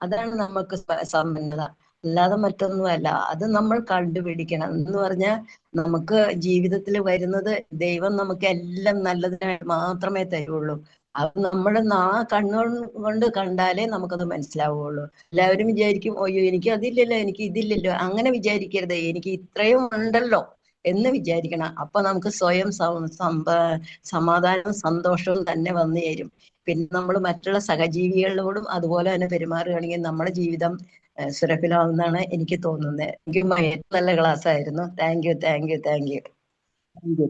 അതാണ് നമുക്ക് സമ്പന്നത, അല്ലാതെ മറ്റൊന്നുമല്ല. അത് നമ്മൾ കണ്ടുപിടിക്കണം. എന്ന് പറഞ്ഞാൽ നമുക്ക് ജീവിതത്തിൽ വരുന്നത് ദൈവം നമുക്ക് എല്ലാം നല്ലതിനായിട്ട് മാത്രമേ തരുള്ളൂ. അത് നമ്മൾ കണ്ണുകൾ കൊണ്ട് കണ്ടാലേ നമുക്കത് മനസ്സിലാവുള്ളൂ. എല്ലാവരും വിചാരിക്കും, അയ്യോ എനിക്ക് അതില്ലല്ലോ, എനിക്ക് ഇതില്ലല്ലോ. അങ്ങനെ വിചാരിക്കരുത്. എനിക്ക് ഇത്രയും ഉണ്ടല്ലോ എന്ന് വിചാരിക്കണം. അപ്പൊ നമുക്ക് സ്വയം സമാധാനവും സന്തോഷവും തന്നെ വന്നു തരും. പിന്നെ നമ്മൾ മറ്റുള്ള സഹജീവികളോടും അതുപോലെ തന്നെ പെരുമാറുകയാണെങ്കിൽ നമ്മുടെ ജീവിതം സുരഭിലമാവുന്നതാണ് എനിക്ക് തോന്നുന്നത്. എനിക്ക് ഏറ്റവും നല്ല ക്ലാസ് ആയിരുന്നു.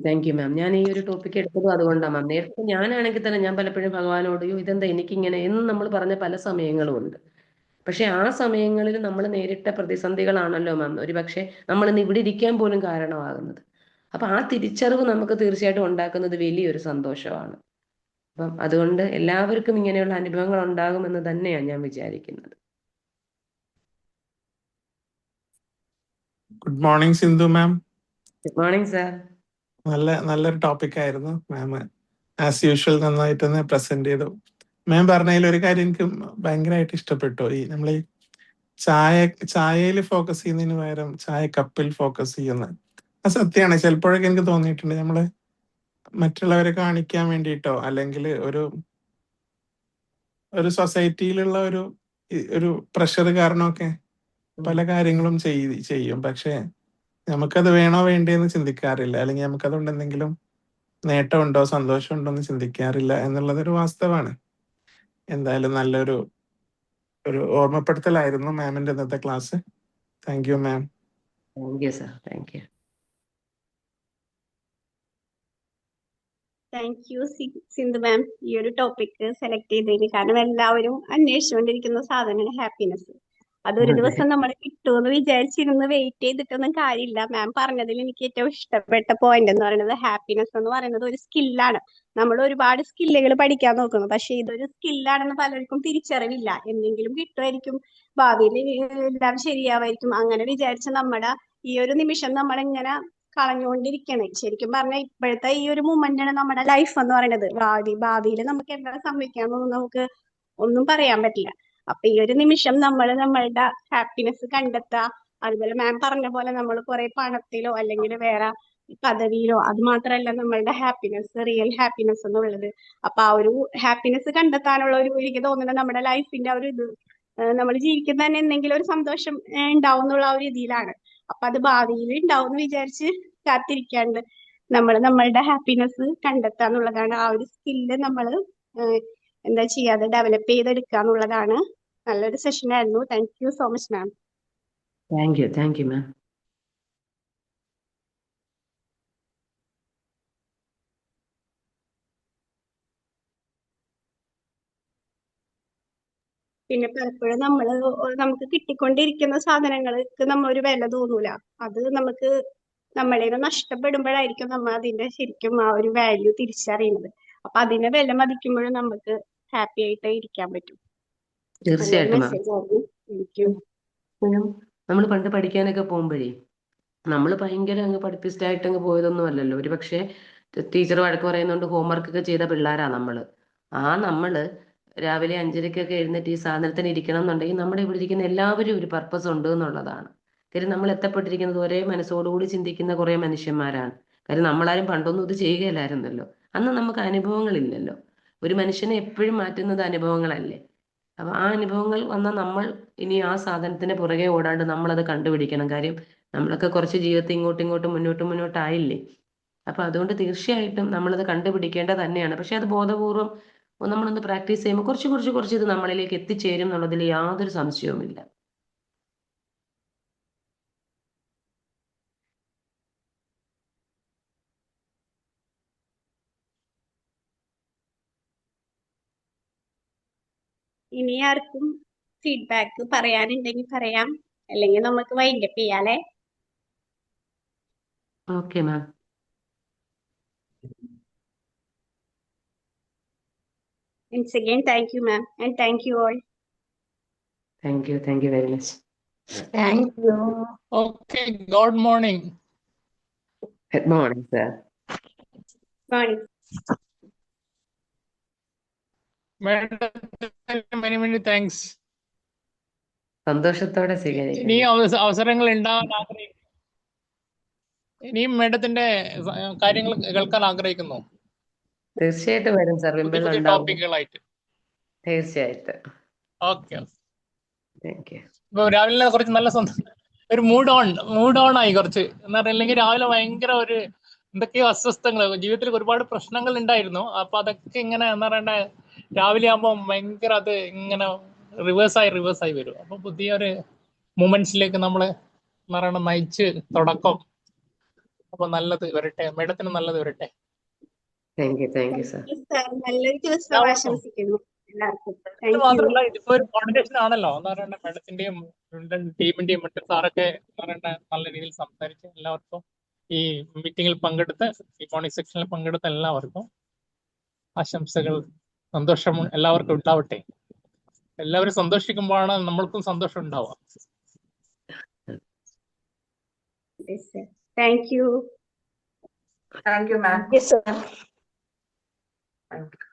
താങ്ക് യു മാം. ഞാൻ ഈ ഒരു ടോപ്പിക് എടുത്തതും അതുകൊണ്ടാണ് മാം. നേരത്തെ ഞാനാണെങ്കിൽ തന്നെ ഞാൻ പലപ്പോഴും ഭഗവാനോട് ഇതെന്താ എനിക്കിങ്ങനെ എന്ന് നമ്മൾ പറഞ്ഞ പല സമയങ്ങളും ഉണ്ട്. പക്ഷെ ആ സമയങ്ങളിൽ നമ്മൾ നേരിട്ട പ്രതിസന്ധികളാണല്ലോ മാം ഒരുപക്ഷെ നമ്മൾ ഇന്ന് ഇവിടെ ഇരിക്കാൻ പോലും കാരണമാകുന്നത്. അപ്പൊ ആ തിരിച്ചറിവ് നമുക്ക് തീർച്ചയായിട്ടും ഉണ്ടാക്കുന്നത് വലിയൊരു സന്തോഷമാണ്. അപ്പം അതുകൊണ്ട് എല്ലാവർക്കും ഇങ്ങനെയുള്ള അനുഭവങ്ങൾ ഉണ്ടാകുമെന്ന് തന്നെയാണ് ഞാൻ വിചാരിക്കുന്നത്. Good morning Sindhu ma'am. Good morning sir. നല്ലൊരു ടോപ്പിക് ആയിരുന്നു മാം. ആസ് യൂഷ്വൽ നന്നായിട്ട് തന്നെ പ്രസന്റ് ചെയ്തു. മാം പറഞ്ഞതിൽ ഒരു കാര്യം എനിക്ക് ഭയങ്കരമായിട്ട് ഇഷ്ടപ്പെട്ടു. നമ്മൾ ചായയിൽ ഫോക്കസ് ചെയ്യുന്നതിന് പകരം ചായ കപ്പിൽ ഫോക്കസ് ചെയ്യുന്നത് അത് സത്യമാണ്. ചിലപ്പോഴൊക്കെ എനിക്ക് തോന്നിയിട്ടുണ്ട് നമ്മള് മറ്റുള്ളവരെ കാണിക്കാൻ വേണ്ടിയിട്ടോ അല്ലെങ്കിൽ ഒരു സൊസൈറ്റിയിലുള്ള ഒരു പ്രഷർ കാരണമൊക്കെ പല കാര്യങ്ങളും ചെയ്യും. പക്ഷെ നമുക്കത് വേണോ വേണ്ടേന്ന് ചിന്തിക്കാറില്ല, അല്ലെങ്കിൽ നമുക്കതുകൊണ്ട് എന്തെങ്കിലും നേട്ടമുണ്ടോ സന്തോഷമുണ്ടോ എന്ന് ചിന്തിക്കാറില്ല എന്നുള്ളതൊരു വാസ്തവമാണ്. എന്തായാലും നല്ലൊരു ഓർമ്മപ്പെടുത്തലായിരുന്നു മാമിന്റെ ഇന്നത്തെ class. Thank you ma'am. Thank you sir. Thank you. Thank you Sindhu ma'am ഈ ഒരു ടോപ്പിക് സെലക്ട് ചെയ്തതിന്. കാരണം എല്ലാവരും അന്വേഷിച്ചുകൊണ്ടിരിക്കുന്ന സാധനമാണ് ഹാപ്പിനെസ്. അതൊരു ദിവസം നമ്മൾ കിട്ടുമെന്ന് വിചാരിച്ചിരുന്ന് വെയിറ്റ് ചെയ്തിട്ടൊന്നും കാര്യമില്ല. മാം പറഞ്ഞതിൽ എനിക്ക് ഏറ്റവും ഇഷ്ടപ്പെട്ട പോയിന്റ് എന്ന് പറയുന്നത് ഹാപ്പിനെസ് എന്ന് പറയുന്നത് ഒരു സ്കില്ലാണ്. നമ്മൾ ഒരുപാട് സ്കില്ലുകൾ പഠിക്കാൻ നോക്കുന്നു, പക്ഷെ ഇതൊരു സ്കില്ലാണെന്ന് പലർക്കും തിരിച്ചറിവില്ല. എന്തെങ്കിലും കിട്ടുമായിരിക്കും, ഭാവിയിൽ എല്ലാം ശരിയാവായിരിക്കും, അങ്ങനെ വിചാരിച്ച് നമ്മുടെ ഈ ഒരു നിമിഷം നമ്മളിങ്ങനെ കളഞ്ഞുകൊണ്ടിരിക്കണേ. ശരിക്കും പറഞ്ഞാൽ ഇപ്പോഴത്തെ ഈ ഒരു മൂമെന്റാണ് നമ്മുടെ ലൈഫ് എന്ന് പറയുന്നത്. ഭാവിയിൽ നമുക്ക് എന്താ സംഭവിക്കാമെന്നൊന്നും നമുക്ക് ഒന്നും പറയാൻ പറ്റില്ല. അപ്പൊ ഈ ഒരു നിമിഷം നമ്മൾ നമ്മളുടെ ഹാപ്പിനെസ് കണ്ടെത്തുക. അതുപോലെ മാം പറഞ്ഞ പോലെ നമ്മൾ കുറെ പണത്തിലോ അല്ലെങ്കിൽ വേറെ പദവിയിലോ അത് മാത്രമല്ല നമ്മളുടെ ഹാപ്പിനെസ്, റിയൽ ഹാപ്പിനെസ് എന്നുള്ളത്. അപ്പൊ ആ ഒരു ഹാപ്പിനെസ് കണ്ടെത്താനുള്ള എനിക്ക് തോന്നുന്നത് നമ്മുടെ ലൈഫിന്റെ ഒരു ഇത് നമ്മൾ ജീവിക്കുന്ന തന്നെ എന്തെങ്കിലും ഒരു സന്തോഷം ഉണ്ടാവും എന്നുള്ള ഒരു രീതിയിലാണ്. അപ്പൊ അത് ഭാവിയിൽ ഉണ്ടാവും എന്ന് വിചാരിച്ച് കാത്തിരിക്കാണ്ട് നമ്മളുടെ ഹാപ്പിനെസ് കണ്ടെത്താന്നുള്ളതാണ്. ആ ഒരു സ്കില്ല് നമ്മൾ എന്താ ചെയ്യാതെ ഡെവലപ്പ് ചെയ്തെടുക്കുക എന്നുള്ളതാണ്. നല്ലൊരു സെഷൻ ആയിരുന്നു. Thank you so much ma'am. Thank you മാം. പിന്നെ പലപ്പോഴും നമുക്ക് കിട്ടിക്കൊണ്ടിരിക്കുന്ന സാധനങ്ങൾക്ക് ഒരു വില തോന്നൂല. അത് നമുക്ക് നമ്മളിൽ നഷ്ടപ്പെടുമ്പോഴായിരിക്കും നമ്മൾ അതിന്റെ ശരിക്കും ആ ഒരു വാല്യൂ തിരിച്ചറിയുന്നത്. അപ്പൊ അതിനെ വില മതിക്കുമ്പോഴും നമുക്ക് ഹാപ്പി ആയിട്ട് ഇരിക്കാൻ പറ്റും. തീർച്ചയായിട്ടും മാം. മെസ്സേജ് ആയിരുന്നു. Thank you. നമ്മൾ പണ്ട് പഠിക്കാനൊക്കെ പോകുമ്പോഴേ നമ്മൾ ഭയങ്കര അങ്ങ് പഠിപ്പിസ്റ്റായിട്ട് അങ്ങ് പോയതൊന്നും അല്ലല്ലോ. ഒരു പക്ഷേ ടീച്ചർ വഴക്ക് പറയുന്നതുകൊണ്ട് ഹോംവർക്ക് ഒക്കെ ചെയ്ത പിള്ളേരാ നമ്മള്. നമ്മള് രാവിലെ 5:30-ക്കൊക്കെ എഴുന്നേറ്റ് ഈ സാധനത്തിന് ഇരിക്കണം എന്നുണ്ടെങ്കിൽ നമ്മുടെ ഇവിടെ ഇരിക്കുന്ന എല്ലാവരും ഒരു പർപ്പസ് ഉണ്ട് എന്നുള്ളതാണ്. കാര്യം നമ്മൾ എത്തപ്പെട്ടിരിക്കുന്നത് ഒരേ മനസ്സോടുകൂടി ചിന്തിക്കുന്ന കുറെ മനുഷ്യന്മാരാണ്. കാര്യം നമ്മളാരും പണ്ടൊന്നും ഇത് ചെയ്യുകയില്ലായിരുന്നല്ലോ. അന്ന് നമുക്ക് അനുഭവങ്ങളില്ലല്ലോ. ഒരു മനുഷ്യനെ എപ്പോഴും മാറ്റുന്നത് അനുഭവങ്ങളല്ലേ. അപ്പൊ ആ അനുഭവങ്ങൾ വന്നാൽ നമ്മൾ ഇനി ആ സാധനത്തിന് പുറകെ ഓടാണ്ട് നമ്മളത് കണ്ടുപിടിക്കണം. കാര്യം നമ്മളൊക്കെ കുറച്ച് ജീവിതത്തിൽ ഇങ്ങോട്ടും മുന്നോട്ടായില്ലേ. അപ്പൊ അതുകൊണ്ട് തീർച്ചയായിട്ടും നമ്മളത് കണ്ടുപിടിക്കേണ്ടത് തന്നെയാണ്. പക്ഷെ അത് ബോധപൂർവം നമ്മളൊന്ന് പ്രാക്ടീസ് ചെയ്യുമ്പോൾ കുറച്ച് ഇത് നമ്മളിലേക്ക് എത്തിച്ചേരും എന്നുള്ളതിൽ യാതൊരു സംശയവുമില്ല. ഇനി ആർക്കും ഫീഡ്ബാക്ക് പറയാനുണ്ടെങ്കിൽ പറയാം, അല്ലെങ്കിൽ നമുക്ക് വൈൻഡപ്പ് ചെയ്യാലേ. Okay ma'am. Once again, thank you, ma'am, and thank you all. Thank you very much. Thank you. Okay, good morning. Good morning, sir. Morning. Many thanks. സന്തോഷത്തോടെ സ്വീകരിക്കുന്നു. ഇനി അവസരങ്ങൾ ഉണ്ടാകാൻ ആഗ്രഹിക്കുന്നു. ഇനിയും മേഡത്തിന്റെ കാര്യങ്ങൾ കേൾക്കാൻ ആഗ്രഹിക്കുന്നു. തീർച്ചയായിട്ടും വരും സർ. വിമ്പിൾ ഉണ്ടാവും. ടോപ്പിക്കുകളായിട്ട് തീർച്ചയായിട്ടും. ഓക്കെ. Thank you. ഇപ്പൊ രാവിലെ കുറച്ച് നല്ല ഒരു മൂഡ് ഓൺ ആയി കുറച്ച്. എന്താ പറയുക, അല്ലെങ്കിൽ രാവിലെ ഭയങ്കര എന്തൊക്കെയോ അസ്വസ്ഥങ്ങൾ, ജീവിതത്തിൽ ഒരുപാട് പ്രശ്നങ്ങൾ ഉണ്ടായിരുന്നു. അപ്പൊ അതൊക്കെ ഇങ്ങനെ എന്താ പറയണ്ട, രാവിലെ ആകുമ്പോൾ ഭയങ്കര അത് ഇങ്ങനെ റിവേഴ്സായി വരും. അപ്പൊ പുതിയൊരു മൂമെന്റ്സിലേക്ക് നമ്മള് എന്താ പറയണ നയിച്ച് തുടക്കം. അപ്പൊ നല്ലത് വരട്ടെ, മേഡത്തിന് നല്ലത് വരട്ടെ. Thank you sir. നല്ലൊരു ദിവസം ആശംസിക്കുന്നു എല്ലാവർക്കും. മാത്രമല്ല, ഇതിപ്പോ ഒരു കോർഡിനേഷൻ ആണല്ലോ. എന്താ പറയണ്ട, മേഡത്തിന്റെയും ടീമിന്റെയും മറ്റു സാറൊക്കെ എന്താ പറയണ്ട നല്ല രീതിയിൽ സംസാരിച്ച് എല്ലാവർക്കും ഈ മീറ്റിംഗിൽ പങ്കെടുത്ത്, ഈ മോർണിംഗ് സെക്ഷനിൽ പങ്കെടുത്ത എല്ലാവർക്കും ആശംസകൾ. സന്തോഷം എല്ലാവർക്കും ഉണ്ടാവട്ടെ. എല്ലാവരും സന്തോഷിക്കുമ്പോഴാണ് നമ്മൾക്കും സന്തോഷം ഉണ്ടാവുക. Thank you ma'am. Yes, sir. Thank you.